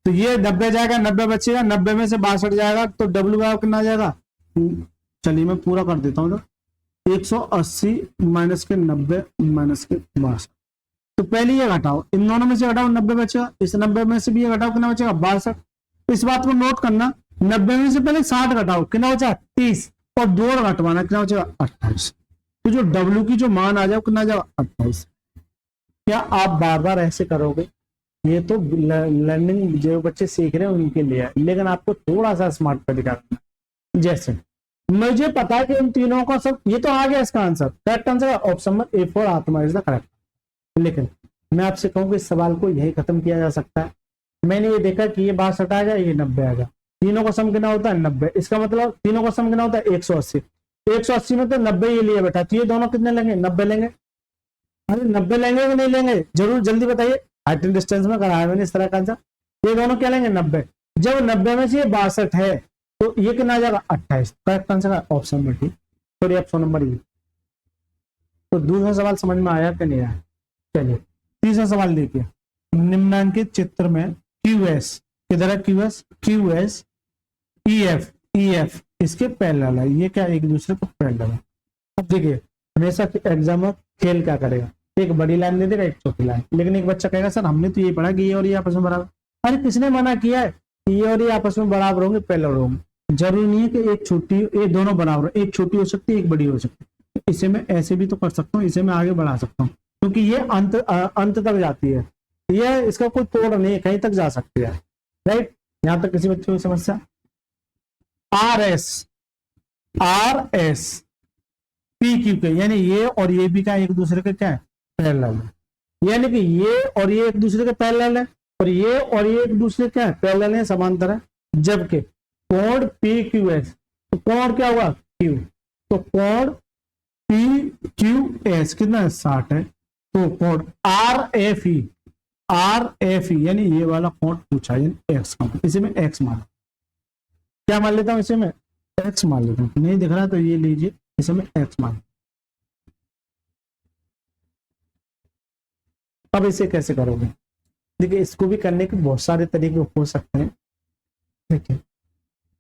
तो ये 90 जाएगा, 90 बचेगा, 90 में से 62 जाएगा, तो डब्ल्यू बराबर कितना आ जाएगा? चलिए मैं पूरा कर देता हूँ, तो 180 माइनस के 90 माइनस के 62। तो पहले ये घटाओ, इन दोनों में से घटाओ, 90 बचेगा, इस 90 में से भी ये घटाओ, कितना बचेगा? 62। इस बात को नोट करना, 90 में से पहले 60 घटाओ, कितना बचा? 30, और 2 घटवाना, कितना बचेगा? 28। तो जो डब्ल्यू की जो मान आ जाए कितना आ जाएगा? 28। क्या आप बार बार ऐसे करोगे? ये तो लर्निंग जो बच्चे सीख रहे हैं उनके लिए है, लेकिन आपको थोड़ा सा स्मार्ट तरीका करना है। जैसे मुझे पता है कि इन तीनों का सब, ये तो आ गया इसका answer, correct answer option number A4 आत्मा इज द करेक्ट। लेकिन मैं आपसे कहूँ कि इस सवाल को यही खत्म किया जा सकता है। मैंने ये देखा कि ये 62 आ गया, ये 90 आ गया, तीनों का सम कितना होता है? 90। इसका मतलब तीनों का सम कितना होता है? 180। 180 में तो 90 ये लिए बेटा, तो ये दोनों कितने लेंगे? 90 लेंगे। अरे 90 लेंगे कि नहीं लेंगे? जरूर जल्दी बताइए। हाइट एंड डिस्टेंस में कराया मैंने इस तरह का आंसर। ये दोनों क्या लेंगे? 90। जब 90 में से ये 62 है तो ये कितना आ जाएगा? 28। करेक्ट आंसर है option number D. Sorry option number ई। तो दूसरा सवाल समझ में आया कि नहीं आया? चलिए तीसरा सवाल देखिए। निम्नांकित चित्र में QS किधर है? QS EF इसके पैरेलल है। ये क्या एक दूसरे को पैरेलल है? अब देखिए हमेशा एग्जाम में खेल क्या करेगा, एक बड़ी लाइन दे देगा, एक छोटी लाइन। लेकिन एक बच्चा कहेगा सर हमने तो ये पढ़ा कि ये और ये आपस में बराबर। अरे किसने मना किया है ये और ये आपस में बराबर होंगे, पैरेलल होंगे? जरूरी नहीं है कि एक छोटी, ये दोनों बराबर, एक छोटी हो सकती है एक बड़ी हो सकती है। इसे मैं ऐसे भी तो कर सकता हूँ, इसे मैं आगे बढ़ा सकता हूँ, क्योंकि ये अंत तक जाती है। ये इसका कोई तोड़ नहीं है, कहीं तक जा सकती है। राइट, यहां तक किसी बच्चे को समस्या? RS PQ के, यानी ये और ये भी क्या एक दूसरे के क्या है? पैरेलल है। यानी कि ये और ये एक दूसरे के पैरेलल है, और ये और ये एक दूसरे क्या है? पैरेलल है, समांतर है। जबकि कोण PQS, तो कोण क्या हुआ? Q, तो कोण PQS कितना है? 60 है। तो कोण RFE यानी ये वाला कोण पूछा है, एक्स का, इसे मैं एक्स मान, क्या मान लेता हूं? इसे मैं एक्स मान लेता हूं। नहीं दिख रहा तो ये लीजिए, इसे मैं एक्स मान। अब इसे कैसे करोगे? देखिए इसको भी करने के बहुत सारे तरीके हो सकते हैं। ठीक है,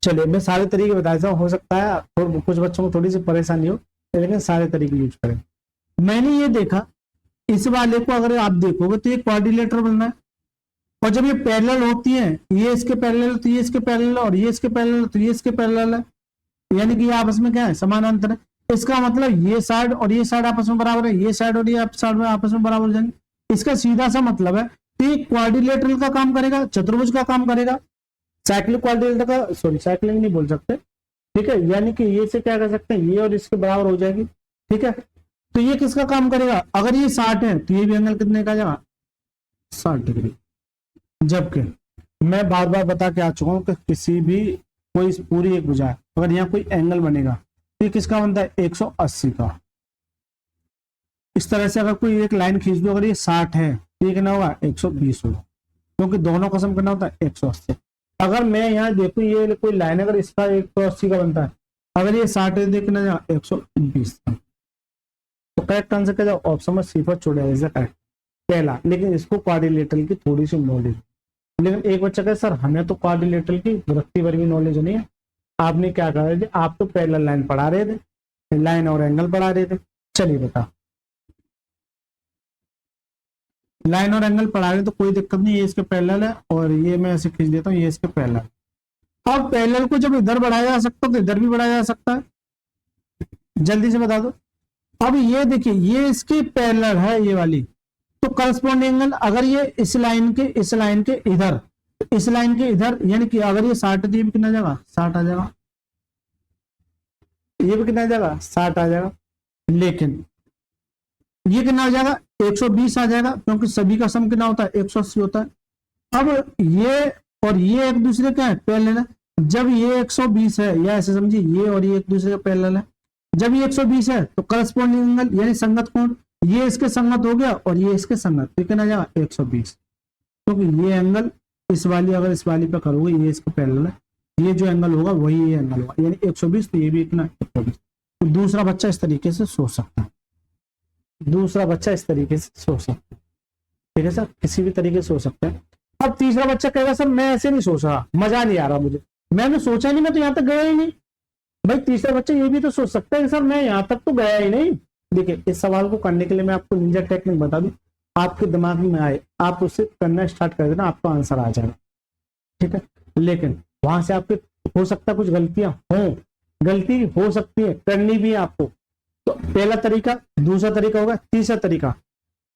चलिए मैं सारे तरीके बता देता हूँ। हो सकता है और कुछ बच्चों को थोड़ी सी परेशानी हो, लेकिन सारे तरीके यूज करें। मैंने ये देखा, इस वाले को अगर आप देखोगे तो ये क्वाड्रिलेटरल बन रहा है, और जब ये पैरेलल होती है, ये इसके पैरेलल तो ये इसके पैरेलल, और ये इसके पैरेलल तो ये इसके पैरेलल है, यानी कि ये आपस में क्या है? समानांतर है। इसका मतलब ये साइड और ये साइड आपस में बराबर है, ये साइड और ये साइड में आपस में बराबर हो जाएंगे। इसका सीधा सा मतलब है कि क्वाड्रिलेटरल का काम करेगा, चतुर्भुज का काम करेगा, साइक्लिक क्वाड्रिलेटरल का, सॉरी साइक्लिक नहीं बोल सकते, ठीक है, यानी कि ये से क्या कर सकते हैं? ये और इसके बराबर हो जाएगी। ठीक है, तो ये किसका काम करेगा? अगर ये 60 है तो ये भी एंगल कितने का जाएगा? 60 डिग्री। जबकि मैं बार बार बता के आ चुका हूं कि किसी भी कोई पूरी एक भुजा, अगर यहाँ कोई एंगल बनेगा तो ये किसका बनता है? 180 का। इस तरह से अगर कोई एक लाइन खींच दो, अगर ये 60 है तो ये कितना होगा? 120 होगा, क्योंकि दोनों का सम कितना होता है? 180। अगर मैं यहाँ देखूं ये कोई लाइन, अगर इसका 180 का बनता है, अगर ये 60 है देखना जाएगा 120 का। तो करेक्ट आंसर क्या जाएगा? ऑप्शन में C4 छोड़ा है करेक्ट पहला। लेकिन इसको क्वाड्रिलेटरल की थोड़ी सी नॉलेज, लेकिन एक बच्चा कहे सर हमें तो क्वाड्रिलेटरल की वृत्ति भर भी नॉलेज नहीं है। आपने क्या कहा थे? आप तो पैरेलल लाइन पढ़ा रहे थे, लाइन और एंगल पढ़ा रहे थे। चलिए बता, लाइन और एंगल पढ़ा रहे तो कोई दिक्कत नहीं, ये इसके पैरेलल है, और ये मैं ऐसे खींच देता हूँ, ये इसके पैरेलल। अब पैरेलल को जब इधर बढ़ाया जा सकता है तो इधर भी बढ़ाया जा सकता है, जल्दी से बता दो। अब ये देखिए, ये इसकी पैरेलल है ये वाली, तो करस्पॉन्डिंग एंगल अगर ये इस लाइन के इधर, इस लाइन के इधर, यानी कि अगर ये 60 है तो ये भी कितना जाएगा? 60 आ जाएगा, ये भी कितना आ जाएगा? 60 आ जाएगा। लेकिन ये कितना आ जाएगा? 120 आ जाएगा, क्योंकि सभी का सम कितना होता है? 180 होता है। अब ये और ये एक दूसरे का है? पैरेलल है। जब ये 120 है, या ऐसे समझिए ये और ये एक दूसरे का पैरेलल है, जब ये 120 है तो करस्पॉन्डिंग एंगल यानी संगत कोण, ये इसके संगत हो गया और ये इसके संगत, तो कितना जाएगा? 120, क्योंकि ये एंगल इस वाली, अगर इस वाली पे करोगे ये इसके पैरेलल है, ये जो एंगल होगा वही ये एंगल होगा, यानी 120, तो ये भी इतना 120। तो दूसरा बच्चा इस तरीके से सोच सकता है, दूसरा बच्चा इस तरीके से सोच सकता है। ठीक है सर, किसी भी तरीके से सोच सकते हैं। अब तीसरा बच्चा कहेगा सर मैं ऐसे नहीं सोच रहा, मजा नहीं आ रहा मुझे, मैंने सोचा नहीं, मैं तो यहाँ तक गया ही नहीं। भाई तीसरा बच्चा ये भी तो सोच सकता है कि सर मैं यहाँ तक तो गया ही नहीं। देखिए इस सवाल को करने के लिए मैं आपको निंजा टेक्निक बता दूं, आपके दिमाग में आए आप उससे करना स्टार्ट कर देना, आपका आंसर आ जाएगा, ठीक है। लेकिन वहां से आपके हो सकता है कुछ गलतियां हो, गलती हो सकती है, करनी भी है आपको। तो पहला तरीका, दूसरा तरीका होगा, तीसरा तरीका।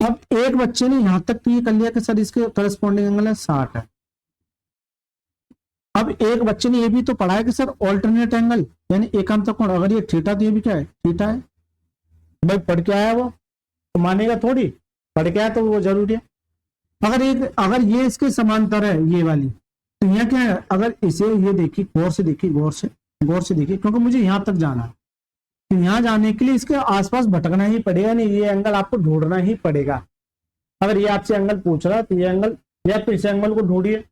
अब एक बच्चे ने यहां तक तो ये कर लिया कि सर इसके करस्पॉन्डिंग एंगल है 60 है। अब एक बच्चे ने ये भी तो पढ़ा है कि सर ऑल्टरनेट एंगल यानी एकांतर कोण, अगर ये थीटा तो ये भी क्या है, थीटा है। भाई पढ़ के आया वो तो मानेगा थोड़ी, पढ़ के आया तो वो जरूरी है। अगर ये इसके समांतर है ये वाली, तो यहाँ क्या है, अगर इसे ये देखिए गौर से देखिए, गौर से देखिए, क्योंकि मुझे यहां तक जाना है, तो यहाँ जाने के लिए इसके आसपास भटकना ही पड़ेगा, नहीं ये एंगल आपको ढूंढना ही पड़ेगा। अगर ये आपसे एंगल पूछ रहा है तो ये एंगल, या तो इस एंगल को ढूंढिए,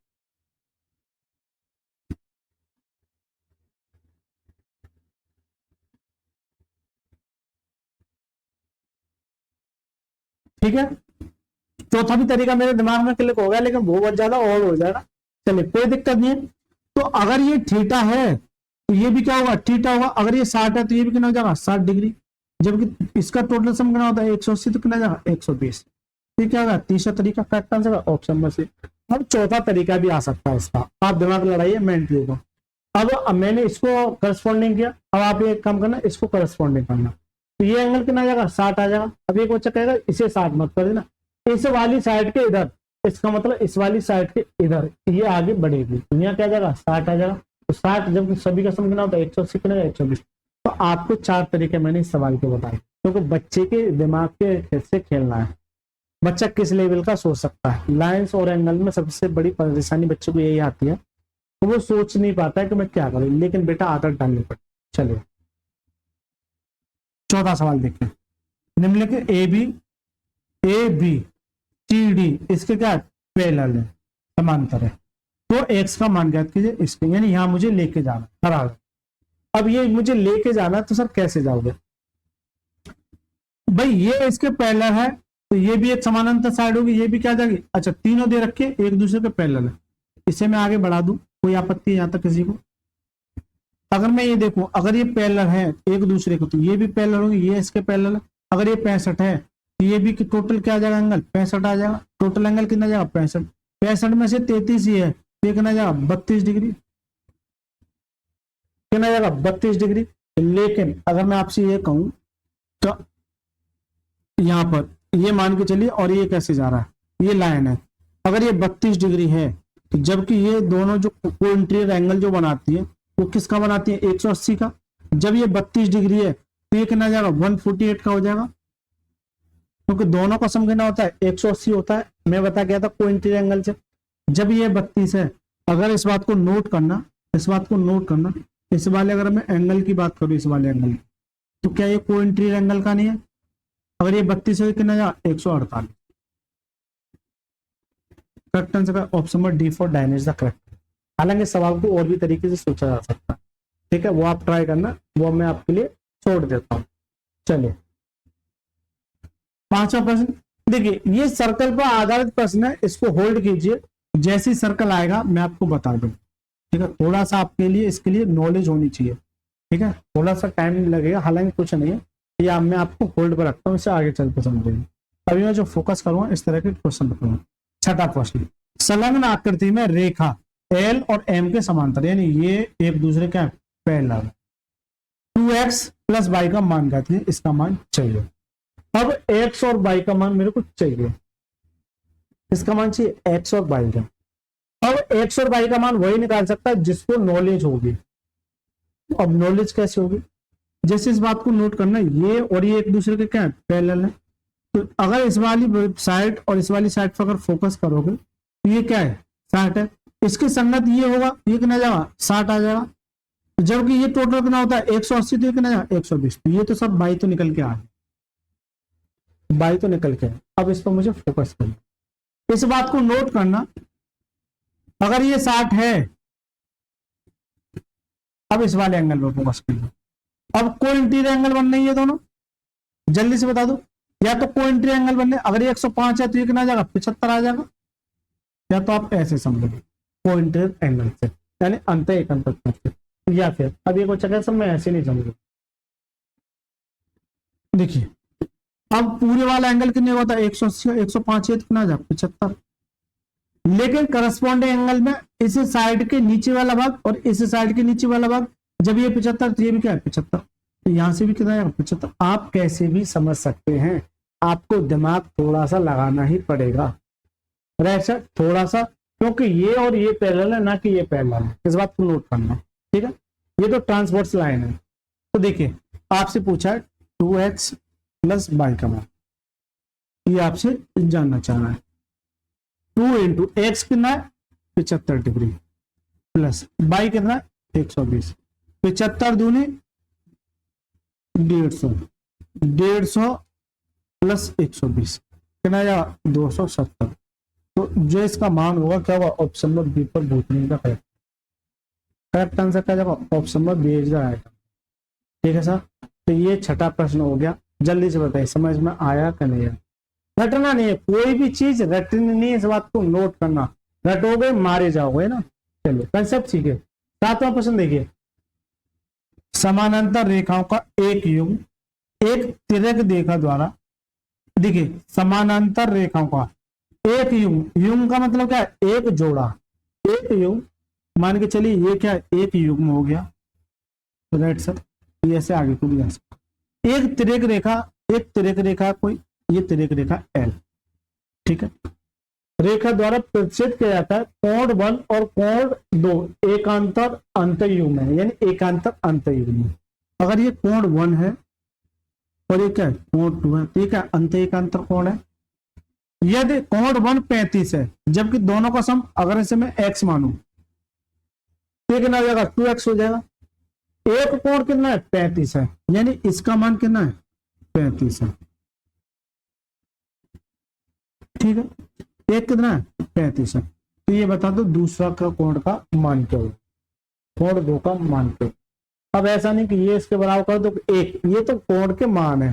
ठीक है। चौथा भी तरीका मेरे दिमाग में क्लिक हो गया, लेकिन वो बहुत ज्यादा और हो जाएगा, चलिए कोई दिक्कत नहीं है। तो अगर ये थीटा है तो ये भी क्या होगा, थीटा होगा। अगर ये 60 है तो ये भी कितना हो जाएगा, 60 डिग्री। जबकि इसका टोटल सम कितना होता है 180, तो कितना जाएगा 120। ठीक क्या होगा, तीसरा तरीका correct answer option number C. अब चौथा तरीका भी आ सकता है इसका, आप दिमाग लड़ाइए, मैं इंटरव्यू को। अब मैंने इसको करस्पॉन्डिंग किया, अब आप एक काम करना, इसको करस्पॉन्डिंग करना, तो ये एंगल कितना आ जाएगा, 60 आ जाएगा। अब एक बच्चा कहेगा इसे 60 मत कर देना, इस वाली साइड के इधर, इसका मतलब इस वाली साइड के इधर ये आगे बढ़ेगी, तो यहाँ क्या आ जाएगा 60 आ जाएगा। तो 60 जब सभी का सम कितना होता है 180 कितना 120। तो आपको 4 तरीके मैंने इस सवाल के बताए, क्योंकि बच्चे के दिमाग के से खेलना है, बच्चा किस लेवल का सोच सकता है। लाइंस और एंगल में सबसे बड़ी परेशानी बच्चे को यही आती है, तो वो सोच नहीं पाता है कि मैं क्या करूं, लेकिन बेटा आदत डालनी पड़े। चलिए चौथा सवाल देखते हैं। निम्नलिखित ए बी सी डी इसके क्या पैरेलल है, समांतर है, तो एक्स का मान ज्ञात कीजिए इसके, यानी यहां मुझे लेके जाना बराबर। अब ये मुझे लेके जाना तो सर कैसे जाओगे, भाई ये इसके पैरेलल है तो ये भी एक समानांतर साइड होगी, ये भी क्या जाएगी, अच्छा तीनों दे रखे एक दूसरे के पैरेलल है, इसे मैं आगे बढ़ा दूं, कोई आपत्ति है यहां तक किसी को। अगर मैं ये देखूं, अगर ये पैरेलल है एक दूसरे को तो ये भी पैरेलल होगी, ये इसके पैरेलल है। अगर ये 65 है तो ये भी टोटल क्या आ जाएगा एंगल 65 आ जाएगा। टोटल एंगल कितना जाएगा 65, 65 में से 33 ही है तो ये कितना जाएगा 32 डिग्री, कितना जाएगा 32 डिग्री। लेकिन अगर मैं आपसे ये कहूं तो यहां पर ये मान के चलिए, और ये कैसे जा रहा है, ये लाइन है, अगर ये 32 डिग्री है तो जबकि ये दोनों जो कोइंटीरियर एंगल जो बनाती है वो किसका बनाती है 180 का, जब ये 32 डिग्री है तो ये कितना जाएगा 148 का हो जाएगा, क्योंकि दोनों का सम कितना होता है 180 होता है। मैं बता गया था कोइंटीरियर एंगल से। जब ये 32 है, अगर इस बात को नोट करना, इस बात को नोट करना, इस वाले अगर मैं एंगल की बात करूं, इस वाले एंगल तो क्या ये कोइंटीरियर एंगल का नहीं है। अगर ये 32 है कितना जाएगा 148। करेक्ट आंसर का ऑप्शन नंबर डी फॉर डायन इज द करेक्ट। हालांकि सवाल को और भी तरीके से सोचा जा सकता है, ठीक है, वो आप ट्राई करना, वो मैं आपके लिए छोड़ देता हूं। चलिए पांचवा प्रश्न देखिए, ये सर्कल पर आधारित प्रश्न है, इसको होल्ड कीजिए, जैसी सर्कल आएगा मैं आपको बता दूं, ठीक है। थोड़ा सा आपके लिए इसके लिए नॉलेज होनी चाहिए, ठीक है, थोड़ा सा टाइम लगेगा, हालांकि कुछ नहीं है, या मैं आपको होल्ड पर रखता हूँ, इससे आगे चल के समझेंगे। अभी मैं जो फोकस करूंगा इस तरह के क्वेश्चन रखूंगा। छठा प्रश्न, संलग्न आकृति में रेखा एल और एम के समांतर, यानी ये एक दूसरे के पैरेलल, 2x प्लस वाई का मान कहते हैं, इसका मान चाहिए। अब x और y का मान मेरे को चाहिए, इसका मान चाहिए x और y का। अब x और y का मान वही निकाल सकता है जिसको नॉलेज होगी। अब नॉलेज कैसे होगी, जैसे इस बात को नोट करना, ये और ये एक दूसरे के क्या है पैरेलल है, तो अगर इस वाली साइड और इस वाली साइड पर अगर फोकस करोगे तो ये क्या है 60 है, इसके संगत ये होगा, ये कितना जाएगा 60 आ जाएगा, जबकि ये टोटल कितना होता है 180, तो ये कितना जाएगा 120। तो ये तो सब बाई तो निकल के आ गए, बाई तो निकल के। अब इस पर मुझे फोकस करना, इस बात को नोट करना, अगर ये 60 है, अब इस वाले एंगल पर फोकस करना। अब कोई इंटीरियर एंगल बनना ही है दोनों, जल्दी से बता दो, या तो कोई इंटीरियर एंगल बनने, अगर ये 105 है तो ये कितना आ जाएगा 75 आ जाएगा, या तो आप ऐसे समझो पॉइंटेड एंगल से, यानी अंत एक अंतर से, या फिर अब ये कुछ अगर सब मैं ऐसे नहीं समझू। देखिए अब पूरे वाला एंगल कितने होता है 180, 105 है, कितना जा 75। लेकिन करस्पॉन्डिंग एंगल में इस साइड के नीचे वाला भाग और इस साइड के नीचे वाला भाग, जब ये 75 तो ये भी क्या है 75, तो यहां से भी कितना है 75। आप कैसे भी समझ सकते हैं, आपको दिमाग थोड़ा सा लगाना ही पड़ेगा, राइट सर, थोड़ा सा, क्योंकि ये और ये पैरेलल है ना कि ये पैरेलल है, इस बात को नोट करना, ठीक है। ये तो ट्रांसवर्स लाइन है। तो देखिए आपसे पूछा है 2x प्लस बाई का मान, ये आपसे जानना चाह रहा है। 2 इंटू एक्स कितना है 75 डिग्री प्लस बाई कितना है 120, 75 दूनी 150, 150 प्लस 120 कितना जाएगा 270। तो जो इसका मान होगा क्या होगा, ऑप्शन नंबर बी पर भूतनी का करेक्ट आंसर क्या जाएगा, option number B is the right. ठीक है सर, तो ये छठा प्रश्न हो गया। जल्दी से बताइए समझ में आया कि नहीं आया। रटना नहीं है, कोई भी चीज रटनी नहीं है, इस बात को नोट करना, रटोगे मारे जाओगे ना। चलिए कंसेप्ट सीखे। सातवां प्रश्न देखिए, समानांतर रेखाओं का एक युग्म एक तिर्यक रेखा द्वारा, देखिए समानांतर रेखाओं का एक युग्म, युग्म का मतलब क्या है एक जोड़ा, एक युग्म मान के चलिए ये क्या है एक युग्म हो गया, राइट सर, ये ऐसे आगे को भी जा सकता। एक तिर्यक रेखा, एक तिर्यक रेखा कोई, ये तिर्यक रेखा एल, ठीक है, रेखा द्वारा प्रतिच्छेद किया जाता है कोण 1 और कोण 2 एकांतर अंतयुग्म है, यानी एकांतर अंतयुग्म। अगर ये कोण 1 है और ये क्या है कोण 2 है, ठीक है, अंत एकांतर कोण है। यदि कोण 1 35 है, जबकि दोनों का सम अगर इसे मैं x मानू तो कितना हो जाएगा 2x हो जाएगा। एक कोण कितना है 35 है, यानी इसका मान कितना है 35 है, ठीक है, एक कितना है 35 है। तो ये बता दो दूसरा का कोण का मान क्या होगा, कोण 2 का मान क्या होगा। अब ऐसा नहीं कि ये इसके बराबर कर दो एक, ये तो कोण के मान है।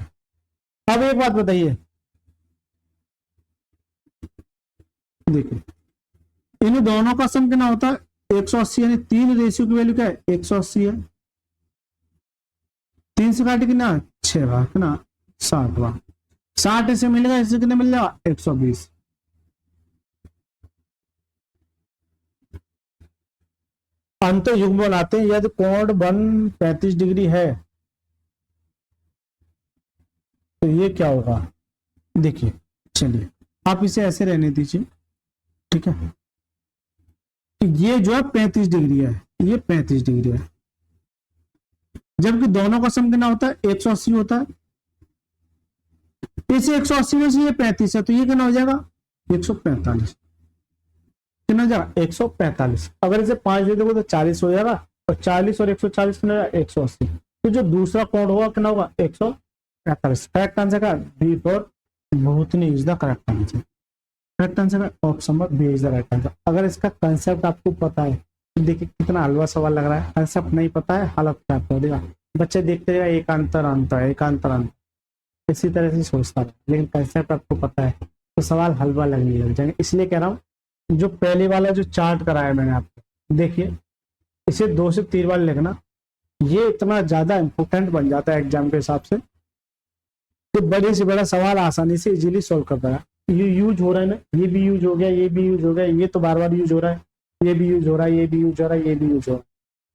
अब एक बात बताइए, देखिए इन दोनों का सम कितना होता है 180, यानी 3 रेशियो की वैल्यू क्या है 180 है। 3 से काटे कितना 6 बार कितना 60 बार, 60 इसे मिलेगा, इससे कितने मिल जाएगा 120। अंत युग्म बनाते हैं, यदि कोण 1 35 डिग्री है तो ये क्या होगा, देखिए चलिए आप इसे ऐसे रहने दीजिए, ठीक है, ये जो है 35 डिग्री है, ये 35 डिग्री है, जबकि दोनों का सम कितना होता है 180 होता है। इसे 180 में से ये 35 है, तो ये कितना हो जाएगा 145, कितना हो जाएगा 145। अगर इसे 5 दे दोगे तो 40 हो जाएगा, और 40 और 140 कितना 180, तो जो दूसरा कोण होगा कितना होगा 145। करेक्ट आंसर का बी फॉर भूतनी is the correct answer. Correct answer है option number B is the right answer. अगर इसका कंसेप्ट आपको पता है तो देखिए कितना हलवा सवाल लग रहा है, कंसेप्ट नहीं पता है हालत खराब कर देगा। बच्चे देखते रहेगा एकांतर अंतर एकांतर अंतर, इसी तरह से सोचता है, लेकिन कंसेप्ट आपको पता है तो सवाल हलवा लगने लग जाएंगे। इसलिए कह रहा हूँ जो पहले वाला जो चार्ट कराया मैंने आपको, देखिए इसे 2 से 3 बार लिखना, ये इतना ज्यादा इंपॉर्टेंट बन जाता है एग्जाम के हिसाब से, तो बड़े से बड़ा सवाल आसानी से इजीली सॉल्व कर पाएगा। ये यूज हो रहा है ना, ये भी यूज हो गया, ये भी यूज हो गया, ये तो बार बार यूज हो रहा है, ये भी यूज हो रहा है, ये भी यूज हो रहा है, ये भी यूज हो रहा है,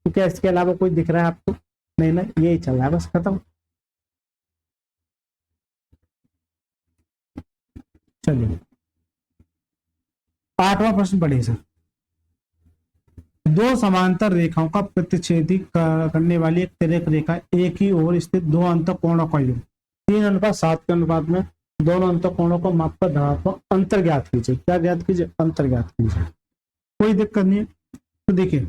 तो क्या इसके अलावा कोई दिख रहा है आपको, नहीं ना, यही चल रहा है बस, खत्म। चलिए 8वां प्रश्न पढ़िए सर। 2 समांतर रेखाओं का प्रतिच्छेदी करने वाली एक तिर्यक रेखा एक ही ओर स्थित 2 अंत कोणों का योग 3:7 के अनुपात में दोनों अंत कोणों को मापकर धनात्मक अंतर ज्ञात कीजिए। क्या ज्ञात कीजिए, अंतर ज्ञात कीजिए। कोई दिक्कत नहीं है। तो देखिए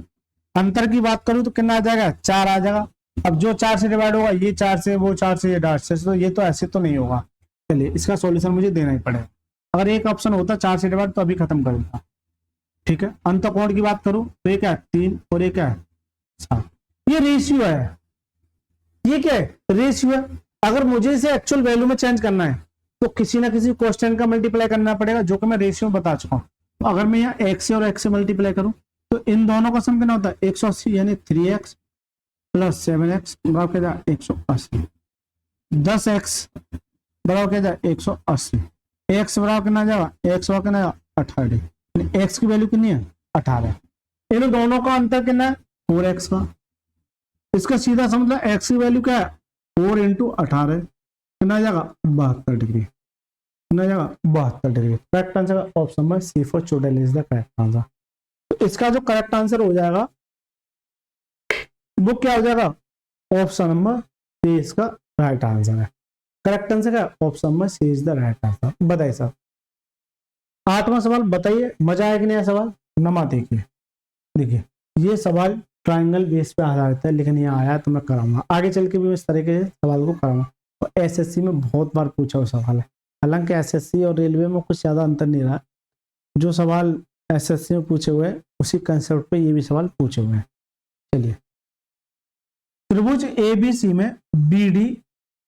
अंतर की बात करूं तो कितना आ जाएगा 4 आ जाएगा। अब जो 4 से डिवाइड होगा, ये 4 से, वो 4 से, ये 8 से, तो ये तो ऐसे तो नहीं होगा। चलिए इसका सॉल्यूशन मुझे देना ही पड़ेगा। अगर एक ऑप्शन होता 4 से डिवाइड तो अभी खत्म कर देता, ठीक है। अंत कोण की बात करूं तो ये क्या है 3 और ये क्या है 7, ये रेशियो है, ये क्या है रेशियो है। अगर मुझे इसे एक्चुअल वैल्यू में चेंज करना है तो किसी ना किसी क्वेश्चन का मल्टीप्लाई करना पड़ेगा, जो कि मैं रेशियो में बता चुका हूं। अगर मैं यहाँ x से और x से मल्टीप्लाई करूं तो इन दोनों का सम कितना होता है 180, यानी 3x प्लस 7x बराबर क्या जाए 180, 10x बराबर क्या जाए 180, x बराबर कितना जाएगा x बराबर कितना 18, x की वैल्यू कितनी है 18। इन दोनों का अंतर कितना है 4x का। इसका सीधा सा मतलब x की वैल्यू क्या है 4 इंटू 18 कितना जाएगा 72 डिग्री, कितना जाएगा 72 degree. Correct answer option number C for चोडेल इज द करेक्ट आंसर। तो इसका जो करेक्ट आंसर हो जाएगा वो क्या हो जाएगा ऑप्शन नंबर सी इसका राइट आंसर है। करेक्ट आंसर क्या option number C is the right answer. बताइए साहब 8वां सवाल बताइए, मजा आया कि नहीं सवाल नमा देखिए। देखिए ये सवाल ट्राइंगल बेस पे आधारित है, लेकिन यहाँ आया तो मैं कराऊंगा, आगे चल के भी मैं इस तरीके से सवाल को कराऊंगा। और एसएससी में बहुत बार पूछा हुआ सवाल है, हालांकि एसएससी और रेलवे में कुछ ज्यादा अंतर नहीं रहा। जो सवाल एसएससी में पूछे हुए हैं उसी कंसेप्ट पे ये भी सवाल पूछे हुए हैं। चलिए, त्रिभुज एबीसी में बीडी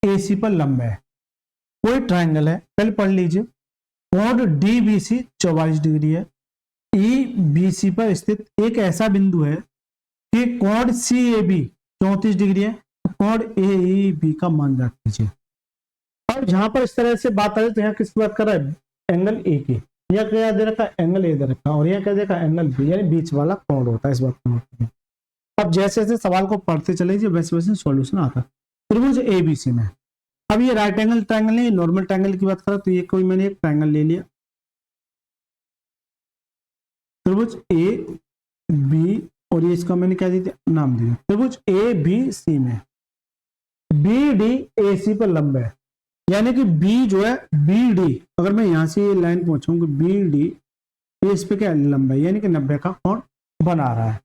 एसी पर लंब है, कोई ट्राइंगल है, पहले पढ़ लीजिए। कोण डीबीसी 44 डिग्री है, ईबीसी पर स्थित एक ऐसा बिंदु है कि कोण सीएबी 34 डिग्री है, कोण एईबी का मान रख लीजिए। अब जहां पर इस तरह से बात आ रही तो यहाँ किस बात कर रहा है एंगल ए की, या क्या दे रखा है एंगल ए दे रखा है, और यहाँ क्या देखा एंगल बी, यानी बीच वाला कोण होता है इस बात का। अब जैसे जैसे सवाल को पढ़ते चले वैसे वैसे सॉल्यूशन आता है। त्रिभुज एबीसी में अब ये राइट एंगल ट्रायंगल नहीं, नॉर्मल ट्रायंगल की बात करा तो ये कोई मैंने एक ट्रायंगल ले लिया, त्रिभुज ए बी, और ये इसका मैंने क्या दिया नाम दिया त्रिभुज ए बी सी में बी डी ए सी पर लंब है, यानी कि बी जो है बी डी, अगर मैं यहां से ये लाइन पहुंचाऊंगा बी डी, इस पे क्या लंब है, यानी कि 90 का कोण बना रहा है।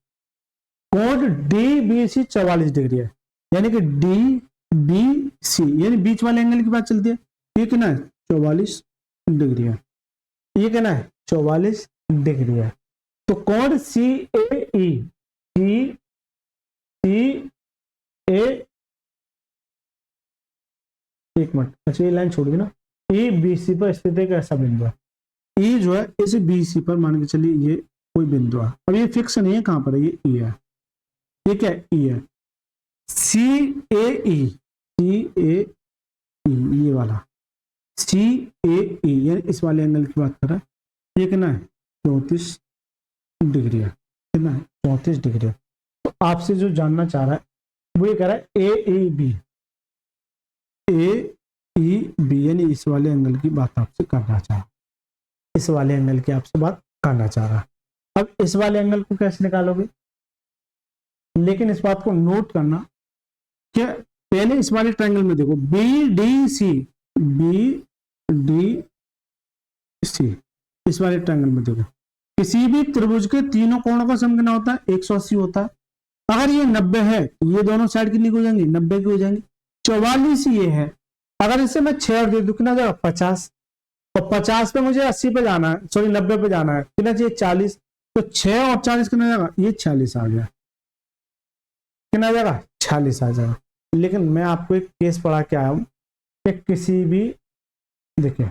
कोण डी बी सी 44 डिग्री है, यानी कि डी बी सी यानी बीच वाले एंगल की बात चलती है। ये कितना है 44 डिग्री है, ये कितना है 44 डिग्री है। तो कोण सी ए ई, सी ए, एक मिनट, अच्छा ये लाइन छोड़ दी ना, ई बी सी पर स्थित एक ऐसा बिंदु है, ई जो है इस बी सी पर मान के चलिए ये कोई बिंदु है। अब ये फिक्स नहीं है कहां पर है, ये ई है, ये क्या है ई है, सी ए ई, सी ए ई, ये वाला सी ए ई यानी इस वाले एंगल की बात कर रहा है, ये कितना है 34 डिग्री है, कितना है 34 डिग्री है। तो आपसे जो जानना चाह रहा है वो ये कह रहा है ए ई बी, ए ई बी यानी इस वाले एंगल की बात आपसे करना चाह रहा, इस वाले एंगल की आपसे बात करना चाह रहा। अब इस वाले एंगल को कैसे निकालोगे, लेकिन इस बात को नोट करना कि पहले इस वाले ट्रायंगल में देखो B D C, B D C, इस वाले ट्रायंगल में देखो किसी भी त्रिभुज के तीनों कोणों का सम कितना होता है 180 होता है। अगर ये 90 है तो ये दोनों साइड कितनी की हो जाएंगी 90 की हो जाएंगी। 44 ये है, अगर इसे मैं 6 और दे दूं कितना जाएगा 50, तो 50 पे मुझे 80 पे जाना है, सॉरी 90 पे जाना है, कितना चाहिए 40, तो 6 और 40 कितना जाएगा, ये 46 आ गया, कितना जाएगा 46 आ जाएगा। लेकिन मैं आपको एक केस पढ़ा के आया हूं कि किसी भी, देखिए